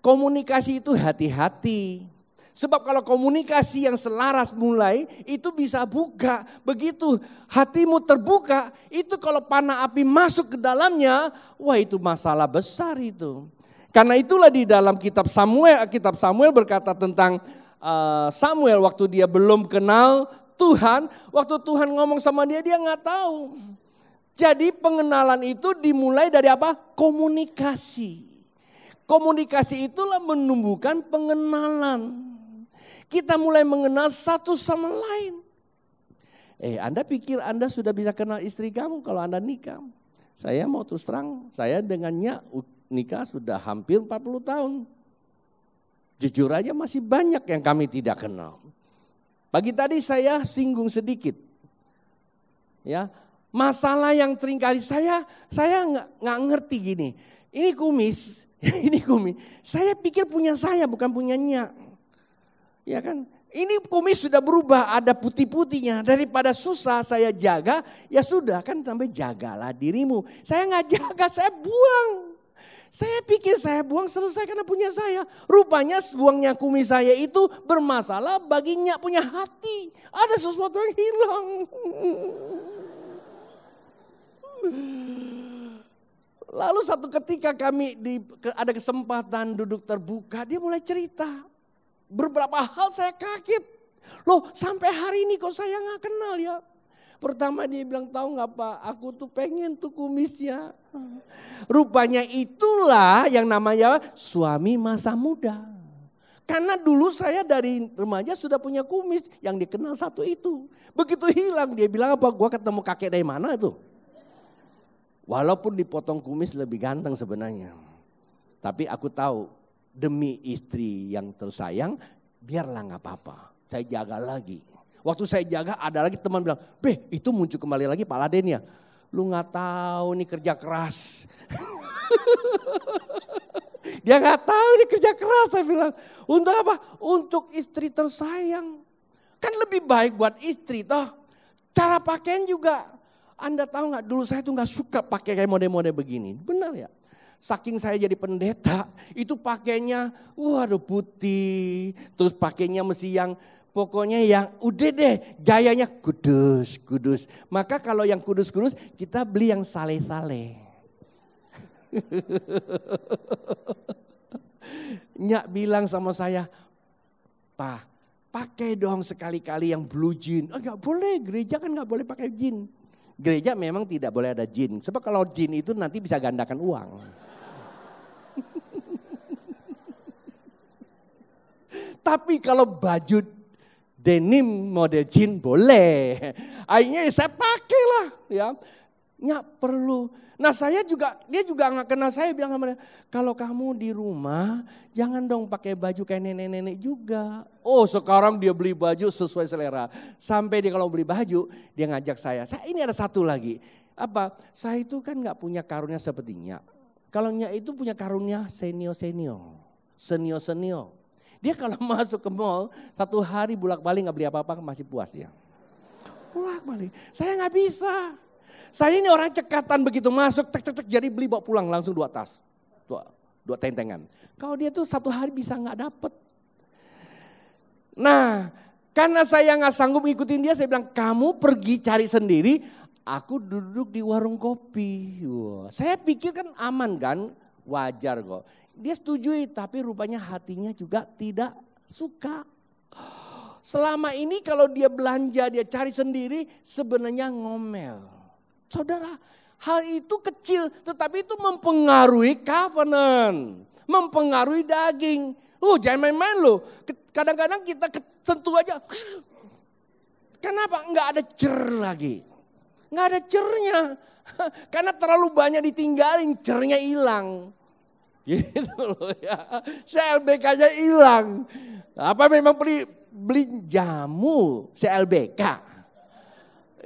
[SPEAKER 1] Komunikasi itu hati-hati. Sebab kalau komunikasi yang selaras mulai itu bisa buka. Begitu hatimu terbuka itu kalau panah api masuk ke dalamnya. Wah itu masalah besar itu. Karena itulah di dalam kitab Samuel berkata tentang Samuel waktu dia belum kenal Tuhan. Waktu Tuhan ngomong sama dia gak tahu. Jadi pengenalan itu dimulai dari apa? Komunikasi. Komunikasi itulah menumbuhkan pengenalan. Kita mulai mengenal satu sama lain. Anda pikir Anda sudah bisa kenal istri kamu kalau Anda nikah? Saya mau terus terang, saya dengannya nikah sudah hampir 40 tahun. Jujur aja masih banyak yang kami tidak kenal. Pagi tadi saya singgung sedikit. Ya, masalah yang seringkali saya nggak ngerti gini. Ini kumis, ini kumis. Saya pikir punya saya bukan punyanya. Ya kan? Ini kumis sudah berubah, ada putih-putihnya. Daripada susah saya jaga, ya sudah kan sampai jagalah dirimu. Saya nggak jaga, saya buang. Saya pikir saya buang selesai karena punya saya. Rupanya buangnya kumis saya itu bermasalah baginya punya hati. Ada sesuatu yang hilang. Lalu satu ketika kami ada kesempatan duduk terbuka, dia mulai cerita. Beberapa hal saya kaget. Loh sampai hari ini kok saya gak kenal ya. Pertama dia bilang, tahu gak Pak, aku tuh pengen tuh kumisnya. Rupanya itulah yang namanya suami masa muda. Karena dulu saya dari remaja sudah punya kumis, yang dikenal satu itu. Begitu hilang dia bilang apa, gua ketemu kakek dari mana itu. Walaupun dipotong kumis lebih ganteng sebenarnya. Tapi aku tahu demi istri yang tersayang, biarlah gak apa-apa. Saya jaga lagi. Waktu saya jaga ada lagi teman bilang, Beh itu muncul kembali lagi Pak Laden ya. Lu gak tahu ini kerja keras. Dia gak tahu ini kerja keras saya bilang. Untuk apa? Untuk istri tersayang. Kan lebih baik buat istri toh. Cara pakaian juga. Anda tahu gak dulu saya tuh gak suka pakai kayak mode-mode begini. Benar ya? Saking saya jadi pendeta itu pakainya waduh putih. Terus pakainya mesti yang pokoknya yang udah deh gayanya kudus. Maka kalau yang kudus kita beli yang saleh-saleh. Nyak bilang sama saya, Pak pakai dong sekali-kali yang blue jean. Enggak boleh, gereja kan gak boleh pakai jean. Gereja memang tidak boleh ada jean. Sebab kalau jean itu nanti bisa gandakan uang. Tapi kalau baju denim model jean boleh. Akhirnya saya pakailah ya. Nggak perlu. Nah dia juga nggak kenal saya bilang sama dia, kalau kamu di rumah jangan dong pakai baju kayak nenek-nenek juga. Oh sekarang dia beli baju sesuai selera. Sampai dia kalau beli baju dia ngajak saya ini ada satu lagi. Apa? Saya itu kan nggak punya karunia seperti Nyak. Kalau Nyak itu punya karunia senior. Dia kalau masuk ke mall, satu hari bolak-balik gak beli apa-apa masih puas ya. Bolak-balik, saya gak bisa. Saya ini orang cekatan begitu masuk, cek jadi beli bawa pulang langsung 2 tas. 2 tentengan. Kalau dia tuh satu hari bisa gak dapet. Nah, karena saya gak sanggup ngikutin dia, saya bilang kamu pergi cari sendiri, aku duduk di warung kopi. Wah, saya pikir kan aman kan, wajar kok. Dia setujui tapi rupanya hatinya juga tidak suka. Selama ini kalau dia belanja dia cari sendiri sebenarnya ngomel. Saudara hal itu kecil tetapi itu mempengaruhi covenant. Mempengaruhi daging. Jangan main-main loh. Kadang-kadang kita sentuh aja. Kenapa? Nggak ada cer lagi. Nggak ada cernya. Karena terlalu banyak ditinggalin cernya hilang. Gitu loh ya. CLBK aja hilang. Apa memang beli jamu CLBK?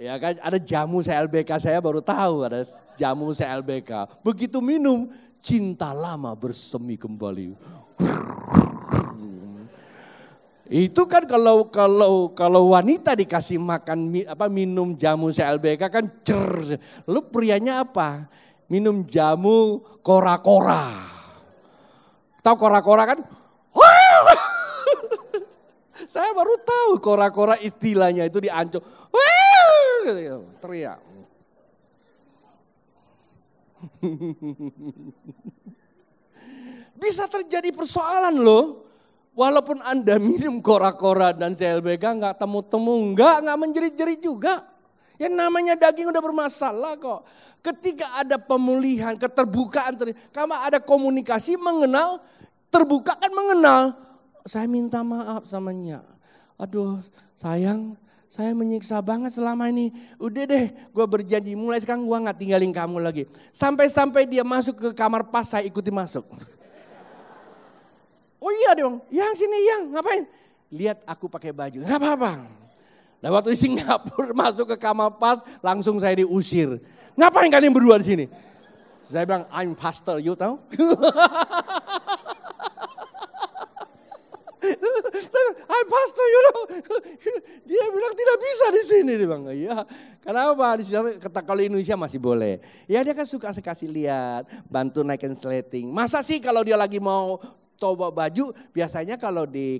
[SPEAKER 1] Ya kan ada jamu CLBK saya baru tahu ada jamu CLBK. Begitu minum cinta lama bersemi kembali. Itu kan kalau wanita dikasih makan minum jamu CLBK kan cer. Lalu prianya apa? Minum jamu kora-kora. Tahu kora-kora kan? Saya baru tahu kora-kora istilahnya itu diancur. Teriak. Bisa terjadi persoalan loh. Walaupun Anda minum kora-kora dan CLBK nggak temu-temu, nggak menjerit-jerit juga. Yang namanya daging udah bermasalah kok. Ketika ada pemulihan, keterbukaan, kamu ada komunikasi mengenal, terbuka kan mengenal. saya minta maaf sama Nya. Aduh sayang, saya menyiksa banget selama ini. Udah deh, gue berjanji mulai sekarang gue gak tinggalin kamu lagi. Sampai-sampai dia masuk ke kamar pas, saya ikuti masuk. Oh iya dong, yang sini yang ngapain? Lihat aku pakai baju, gak apa-apa. Dan waktu di Singapura masuk ke kamar pas, langsung saya diusir. Ngapain kalian berdua di sini? Saya bilang, I'm pastor, you tahu? I'm pastor, you know. Dia bilang tidak bisa di sini, dia bilang. Iya, kenapa? Di sini kalau Indonesia masih boleh. Ya dia kan suka kasih lihat, bantu naikin sleting. Masa sih kalau dia lagi mau coba baju, biasanya kalau di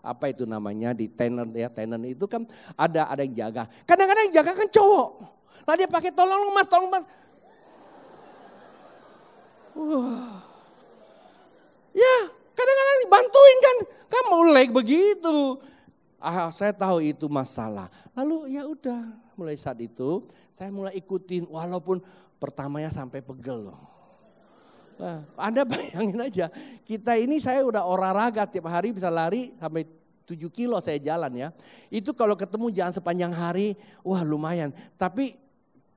[SPEAKER 1] apa itu namanya di tenant ya, tenant itu kan ada yang jaga. Kadang-kadang yang jaga kan cowok. Nah dia pakai tolong mas. Ya kadang-kadang dibantuin kan mulai begitu. Saya tahu itu masalah. Lalu ya udah, mulai saat itu saya mulai ikutin walaupun pertamanya sampai pegel loh. Nah, Anda bayangin aja, kita ini saya udah olahraga tiap hari bisa lari sampai 7 kilo saya jalan ya. Itu kalau ketemu jalan sepanjang hari, wah lumayan. Tapi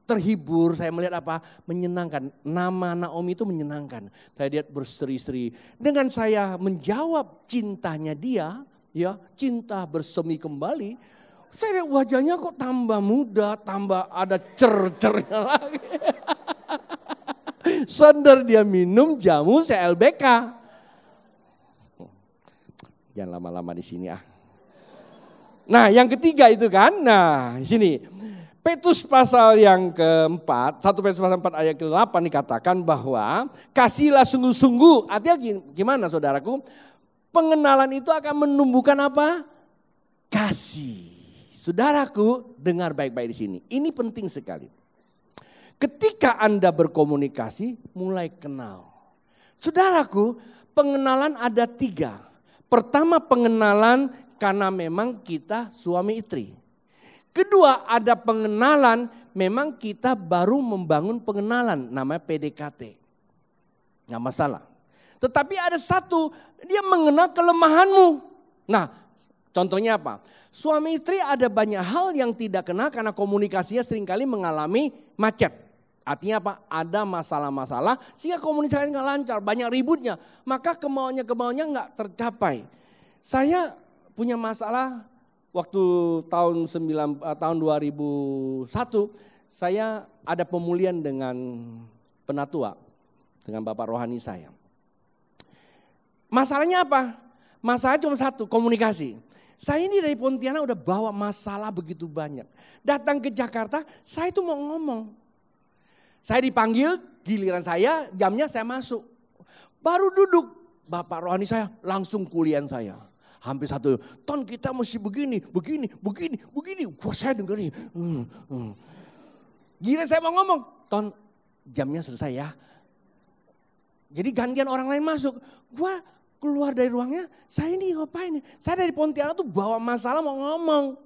[SPEAKER 1] terhibur, saya melihat apa? Menyenangkan. Nama Naomi itu menyenangkan. Saya lihat berseri-seri. Dengan saya menjawab cintanya dia, ya cinta bersemi kembali. Saya lihat wajahnya kok tambah muda, tambah ada cer-cernya lagi. Sadar dia minum jamu CLBK. Jangan lama-lama di sini ah. Nah yang ketiga itu kan, nah di sini. Petrus pasal yang keempat, 1 Petrus pasal 4 ayat ke-8 dikatakan bahwa kasihlah sungguh-sungguh. Artinya gimana saudaraku? Pengenalan itu akan menumbuhkan apa? Kasih. Saudaraku dengar baik-baik di sini. Ini penting sekali. Ketika Anda berkomunikasi, mulai kenal. Saudaraku, pengenalan ada 3. Pertama pengenalan karena memang kita suami istri. Kedua ada pengenalan memang kita baru membangun pengenalan namanya PDKT. Nggak masalah. Tetapi ada satu, dia mengenal kelemahanmu. Nah contohnya apa? Suami istri ada banyak hal yang tidak kenal karena komunikasinya seringkali mengalami macet. Artinya apa? Ada masalah-masalah sehingga komunikasi nggak lancar, banyak ributnya. Maka kemauannya nggak tercapai. Saya punya masalah waktu tahun 2001 saya ada pemulihan dengan penatua, dengan Bapak rohani saya. Masalahnya apa? Masalahnya cuma satu, komunikasi. Saya ini dari Pontianak udah bawa masalah begitu banyak. Datang ke Jakarta, saya itu mau ngomong. Saya dipanggil, giliran saya, jamnya saya masuk. Baru duduk, Bapak rohani saya langsung kuliah saya. Hampir 1 ton kita mesti begini. Wah saya dengerin. Giliran saya mau ngomong, ton jamnya selesai ya. Jadi gantian orang lain masuk. Gua keluar dari ruangnya, saya ini ngapain? Saya dari Pontianak tuh bawa masalah mau ngomong.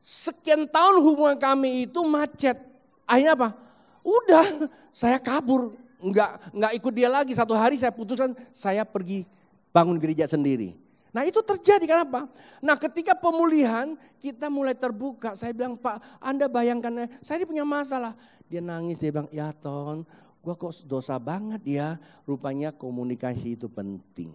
[SPEAKER 1] Sekian tahun hubungan kami itu macet. Akhirnya apa? Udah, saya kabur, nggak ikut dia lagi. 1 hari saya putuskan saya pergi bangun gereja sendiri. Nah itu terjadi kenapa? Nah ketika pemulihan kita mulai terbuka. Saya bilang Pak Anda bayangkan saya ini punya masalah. Dia nangis dia bilang ya Ton gue kok dosa banget ya. Rupanya komunikasi itu penting.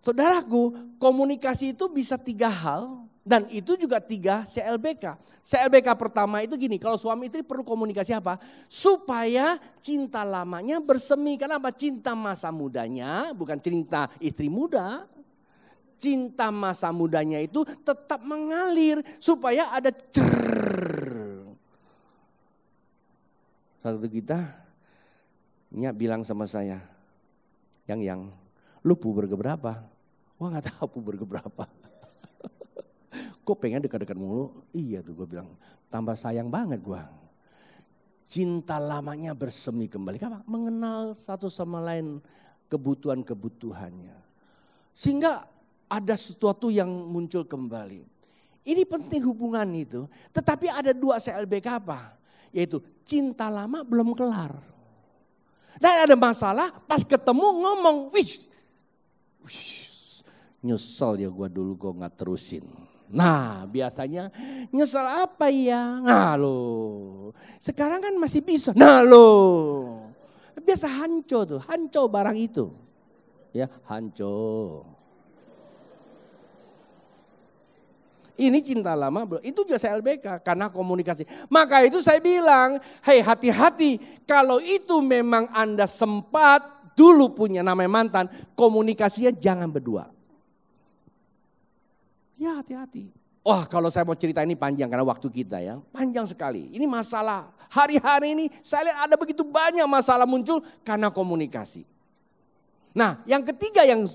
[SPEAKER 1] Saudaraku komunikasi itu bisa 3 hal. Dan itu juga 3 CLBK. CLBK pertama itu gini, kalau suami istri perlu komunikasi apa? Supaya cinta lamanya bersemi. Kenapa? Cinta masa mudanya, bukan cinta istri muda. Cinta masa mudanya itu tetap mengalir supaya ada Satu kita, Nya bilang sama saya, Yang, lu puber keberapa? Wah gak tahu puber keberapa. Kok pengen dekat-dekat mulu? Iya tuh gue bilang, tambah sayang banget gue. Cinta lamanya bersemi kembali. Kenapa? Mengenal satu sama lain kebutuhan-kebutuhannya. Sehingga ada sesuatu yang muncul kembali. Ini penting hubungan itu. Tetapi ada 2 CLBK apa? Yaitu cinta lama belum kelar. Dan ada masalah, pas ketemu ngomong, wih, nyesel ya gue dulu gue gak terusin. Nah biasanya nyesel apa ya? Nah loh, sekarang kan masih bisa. Nah loh, biasa hanco tuh, hanco barang itu. Ya hanco. Ini cinta lama, itu juga CLBK karena komunikasi. Maka itu saya bilang, hei hati-hati kalau itu memang Anda sempat dulu punya namanya mantan, komunikasinya jangan berdua. Ya hati-hati. Wah kalau saya mau cerita ini panjang karena waktu kita ya, panjang sekali. Ini masalah hari-hari ini saya lihat ada begitu banyak masalah muncul karena komunikasi. Nah yang ketiga yang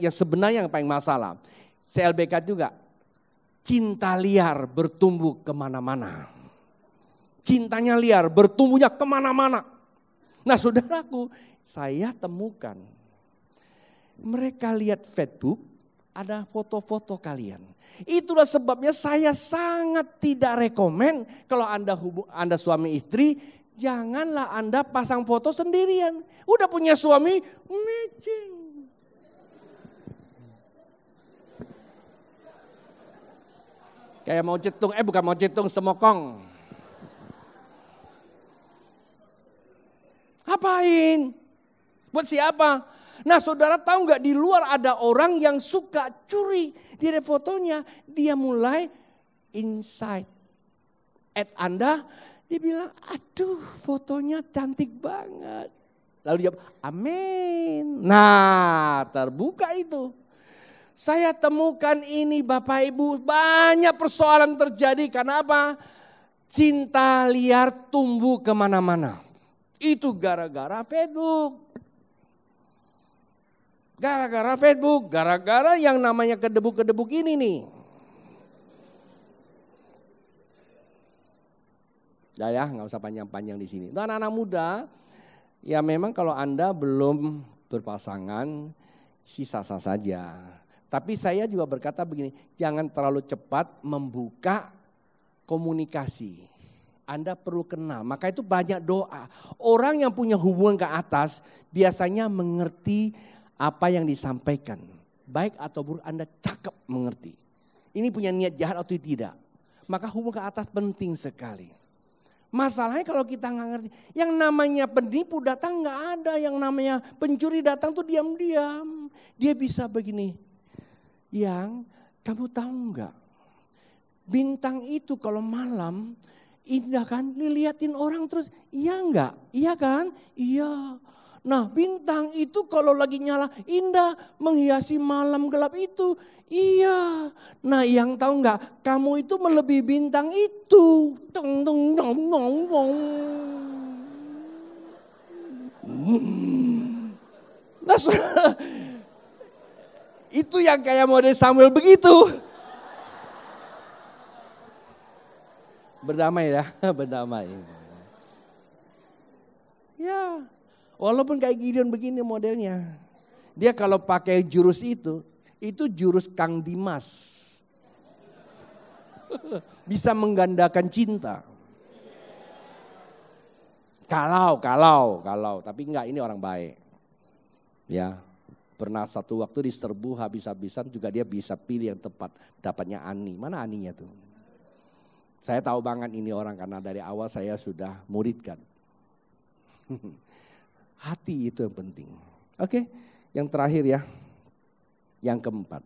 [SPEAKER 1] sebenarnya yang paling masalah, CLBK juga. Cinta liar bertumbuh kemana-mana. Cintanya liar bertumbuhnya kemana-mana. Nah saudaraku, saya temukan. Mereka lihat Facebook, ada foto-foto kalian. Itulah sebabnya saya sangat tidak rekomen kalau Anda suami istri, janganlah Anda pasang foto sendirian. Udah punya suami, matching. Kayak mau cetung, bukan mau cetung, semokong. Apain? Buat siapa? Nah saudara tahu nggak di luar ada orang yang suka curi. Dia ada fotonya, dia mulai insight. At Anda, dia bilang aduh fotonya cantik banget. Lalu dia, amin. Nah terbuka itu. Saya temukan ini Bapak Ibu banyak persoalan terjadi karena apa? Cinta liar tumbuh kemana-mana. Itu gara-gara Facebook. Gara-gara Facebook, gara-gara yang namanya kedebuk-kedebuk ini nih. Ya nggak usah panjang-panjang di sini. Nah, anak-anak muda, ya memang kalau Anda belum berpasangan, sisa-sisa saja. Tapi saya juga berkata begini, jangan terlalu cepat membuka komunikasi. Anda perlu kenal, maka itu banyak doa. Orang yang punya hubungan ke atas biasanya mengerti apa yang disampaikan. Baik atau buruk Anda cakep mengerti. Ini punya niat jahat atau tidak. Maka hubungan ke atas penting sekali. Masalahnya kalau kita nggak ngerti, yang namanya penipu datang nggak ada, yang namanya pencuri datang tuh diam-diam. Dia bisa begini. Yang kamu tahu nggak, bintang itu kalau malam indah kan, diliatin orang terus, iya nggak? Iya kan? Iya. Nah bintang itu kalau lagi nyala indah menghiasi malam gelap itu, iya. Nah yang tahu nggak, kamu itu melebihi bintang itu. Tong tong tong tong tong. Nah, itu yang kayak model Samuel begitu. Berdamai ya, berdamai. Ya, walaupun kayak Gideon begini modelnya. Dia kalau pakai jurus itu jurus Kang Dimas. Bisa menggandakan cinta. Kalau, tapi enggak, ini orang baik. Ya. Pernah satu waktu diserbu habis-habisan juga dia bisa pilih yang tepat. Dapatnya Ani. Mana Aninya tuh? Saya tahu banget ini orang karena dari awal saya sudah muridkan. Hati itu yang penting. Oke, yang terakhir ya. Yang keempat.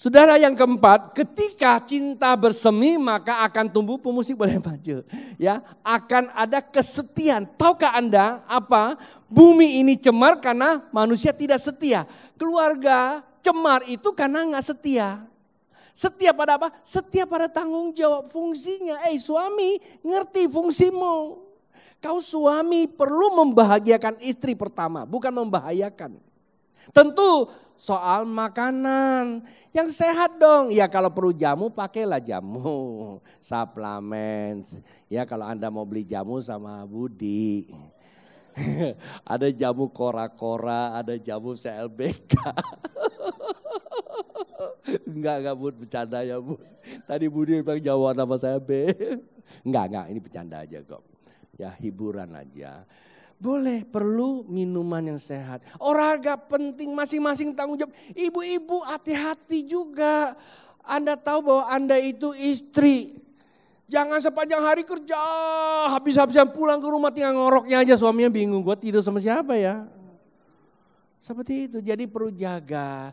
[SPEAKER 1] Saudara yang keempat, ketika cinta bersemi maka akan tumbuh pemusik boleh maju. Ya, akan ada kesetiaan. Tahukah Anda apa? Bumi ini cemar karena manusia tidak setia. Keluarga cemar itu karena nggak setia. Setia pada apa? Setia pada tanggung jawab fungsinya. Suami ngerti fungsimu. Kau suami perlu membahagiakan istri pertama, bukan membahayakan. Tentu soal makanan yang sehat dong. Ya kalau perlu jamu pakailah jamu, suplemen. Ya kalau Anda mau beli jamu sama Budi. Ada jamu kora-kora, ada jamu CLBK. Enggak Bud, bercanda ya Bud. Tadi Budi bilang jawab nama saya B. Enggak, ini bercanda aja kok. ya hiburan aja. Boleh, perlu minuman yang sehat. Olahraga penting, masing-masing tanggung jawab. Ibu-ibu hati-hati juga. Anda tahu bahwa Anda itu istri. Jangan sepanjang hari kerja, habis-habisan pulang ke rumah tinggal ngoroknya aja. Suaminya bingung, gue tidur sama siapa ya? Seperti itu, jadi perlu jaga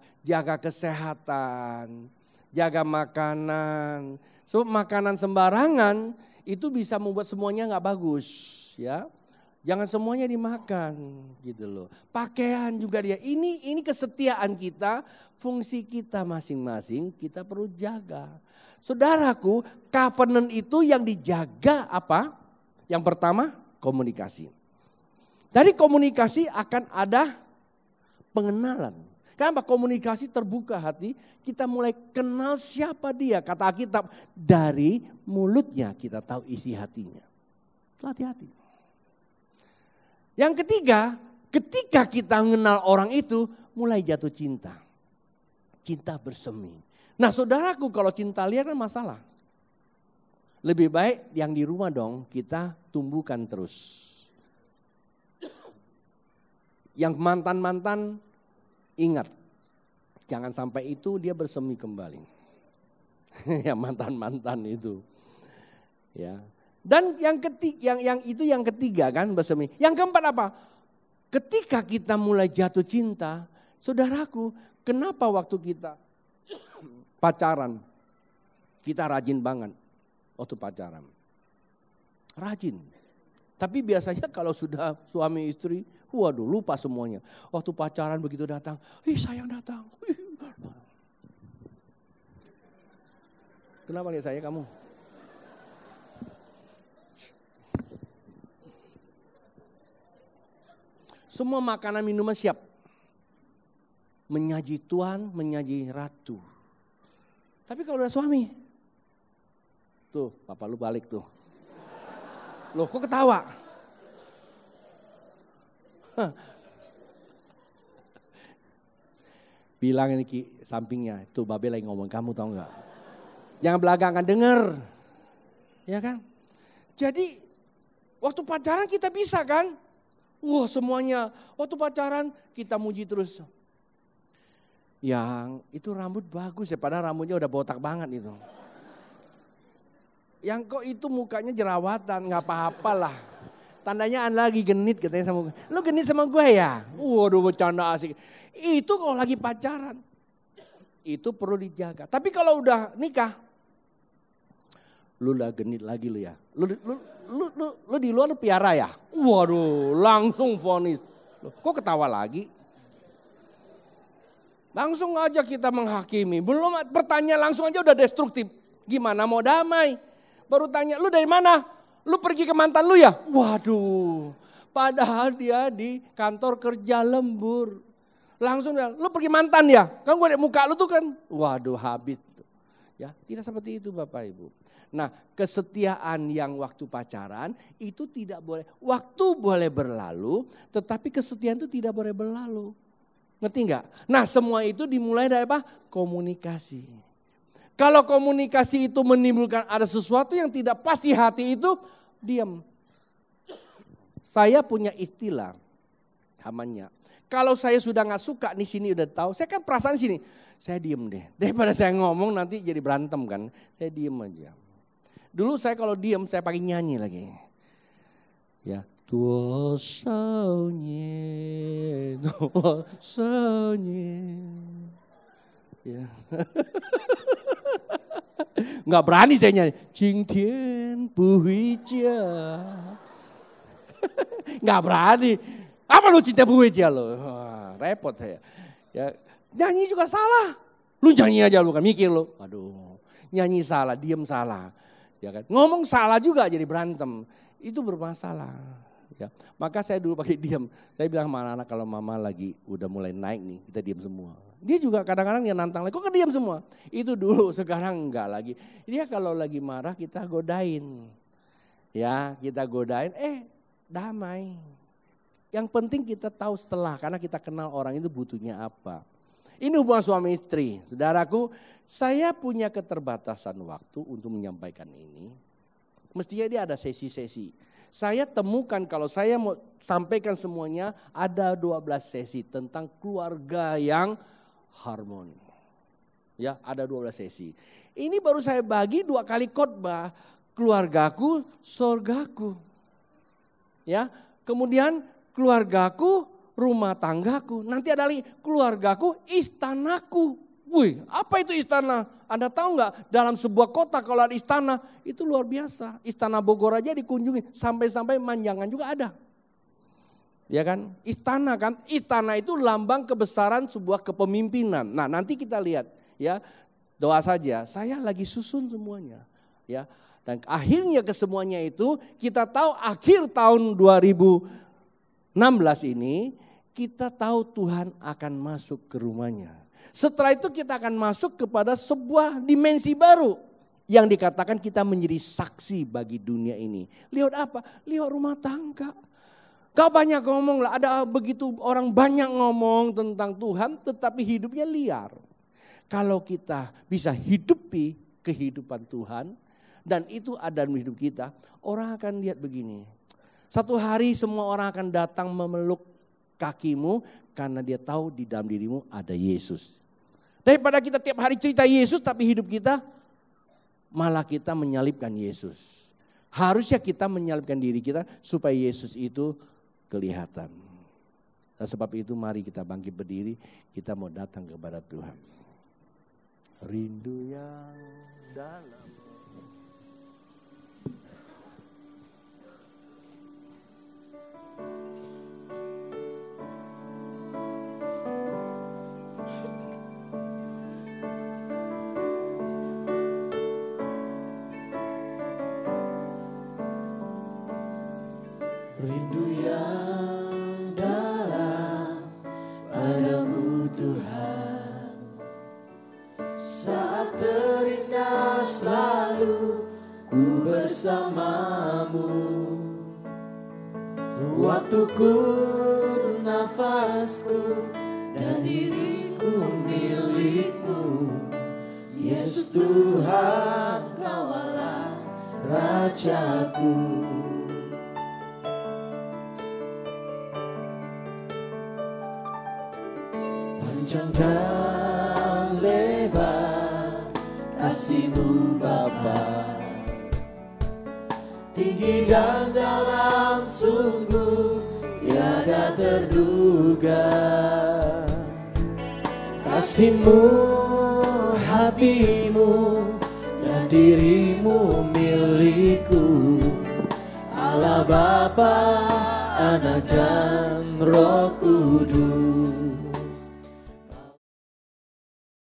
[SPEAKER 1] kesehatan, jaga makanan. Sebab makanan sembarangan itu bisa membuat semuanya gak bagus ya. Jangan semuanya dimakan gitu loh. Pakaian juga dia. Ini kesetiaan kita, fungsi kita masing-masing kita perlu jaga. Saudaraku, covenant itu yang dijaga apa? Yang pertama, komunikasi. Dari komunikasi akan ada pengenalan. Kenapa? Komunikasi terbuka hati, kita mulai kenal siapa dia. Kata Alkitab, dari mulutnya kita tahu isi hatinya. Hati-hati. Yang ketiga, ketika kita mengenal orang itu, mulai jatuh cinta. Cinta bersemi. Nah saudaraku, kalau cinta liar kan masalah. Lebih baik yang di rumah dong kita tumbuhkan terus. Yang mantan-mantan ingat. Jangan sampai itu dia bersemi kembali. Yang mantan-mantan itu. Ya. Dan yang ketiga kan bersemi. Yang keempat apa? Ketika kita mulai jatuh cinta, saudaraku, kenapa waktu kita pacaran, kita rajin banget waktu pacaran. Rajin. Tapi biasanya kalau sudah suami istri, waduh lupa semuanya. Waktu pacaran begitu datang, sayang datang. Kenapa lihat saya kamu? Semua makanan minuman siap. Menyaji tuan, menyaji ratu. Tapi kalau udah suami, tuh papa lu balik tuh. Loh kok ketawa? Bilang ini Ki sampingnya, tuh babe lagi ngomong kamu tau gak? Jangan belakangan denger. Ya kan? Jadi waktu pacaran kita bisa kan? Wah semuanya, waktu pacaran kita muji terus. Yang itu rambut bagus ya, padahal rambutnya udah botak banget itu. Yang kok itu mukanya jerawatan, gak apa-apalah. Tandanya Anda lagi genit katanya sama gue. Lu genit sama gue ya? Waduh bercanda asik. Itu kalau lagi pacaran. Itu perlu dijaga. Tapi kalau udah nikah. Lu udah genit lagi lu ya? Lu di luar lu piara ya? Waduh langsung vonis. Kok ketawa lagi? Langsung aja kita menghakimi. Belum pertanyaan langsung aja udah destruktif. Gimana mau damai? Baru tanya lu dari mana? Lu pergi ke mantan lu ya? Waduh. Padahal dia di kantor kerja lembur. Langsung dia, lu pergi mantan ya? Kan gue liat muka lu tuh kan. Waduh habis. Ya, tidak seperti itu Bapak Ibu. Nah, kesetiaan yang waktu pacaran itu tidak boleh. Waktu boleh berlalu, tetapi kesetiaan itu tidak boleh berlalu. Ngerti enggak? Nah, semua itu dimulai dari apa? Komunikasi. Kalau komunikasi itu menimbulkan ada sesuatu yang tidak pas di hati itu, diam. Saya punya istilah namanya. Kalau saya sudah nggak suka di sini udah tahu, saya kan perasaan sini, saya diem deh. Daripada saya ngomong nanti jadi berantem kan, saya diem aja. Dulu saya kalau diem saya pakai nyanyi lagi. Ya, tua saunya, ya. Nggak berani saya nyanyi. Jing Tian Bu Huijia. Nggak berani. Apa lu cinta Bu Huijia lo? Repot saya. Ya, nyanyi juga salah. Lu nyanyi aja lu kan mikir lu. Aduh, nyanyi salah, diem salah. Ya kan? Ngomong salah juga jadi berantem. Itu bermasalah. Ya, maka saya dulu pakai diam. Saya bilang sama anak-anak kalau mama lagi udah mulai naik nih, kita diam semua. Dia juga kadang-kadang dia nantang lagi, kok diam semua? Itu dulu, sekarang enggak lagi. Dia kalau lagi marah kita godain. Ya, kita godain, damai. Yang penting kita tahu setelah, karena kita kenal orang itu butuhnya apa. Ini hubungan suami istri. Saudaraku, saya punya keterbatasan waktu untuk menyampaikan ini. Mestinya dia ada sesi-sesi. Saya temukan kalau saya mau sampaikan semuanya ada 12 sesi tentang keluarga yang harmoni. Ya, ada 12 sesi. Ini baru saya bagi 2 kali khotbah. Keluargaku, sorgaku. Ya, kemudian keluargaku, rumah tanggaku. Nanti ada lagi keluargaku, istanaku. Wih, apa itu istana? Anda tahu nggak dalam sebuah kota kalau ada istana itu luar biasa. Istana Bogor aja dikunjungi sampai-sampai Manjangan juga ada. Ya kan? Istana kan, istana itu lambang kebesaran sebuah kepemimpinan. Nah, nanti kita lihat ya. Doa saja, saya lagi susun semuanya. Ya. Dan akhirnya ke semuanya itu kita tahu akhir tahun 2016 ini kita tahu Tuhan akan masuk ke rumahnya. Setelah itu kita akan masuk kepada sebuah dimensi baru. Yang dikatakan kita menjadi saksi bagi dunia ini. Lihat apa? Lihat rumah tangga. Gak banyak ngomong lah, ada begitu orang banyak ngomong tentang Tuhan tetapi hidupnya liar. Kalau kita bisa hidupi kehidupan Tuhan dan itu ada dalam hidup kita, orang akan lihat begini. Satu hari semua orang akan datang memeluk kakimu karena dia tahu di dalam dirimu ada Yesus. Daripada kita tiap hari cerita Yesus tapi hidup kita malah kita menyalibkan Yesus. Harusnya kita menyalibkan diri kita supaya Yesus itu kelihatan. Dan sebab itu mari kita bangkit berdiri, kita mau datang kepada Tuhan. Rindu yang dalam.
[SPEAKER 2] Rindu yang dalam padamu Tuhan, saat terindah selalu ku bersamamu. Waktuku, nafasku, dan diriku milikmu. Yesus Tuhan, Kaulah Rajaku. Panjang dan lebar kasih-Mu Bapa, tinggi dan dalam sungguh tiada terduga. Kasih-Mu, hati-Mu, dan dirimu milikku. Allah Bapa, Anak dan Roh Kudus.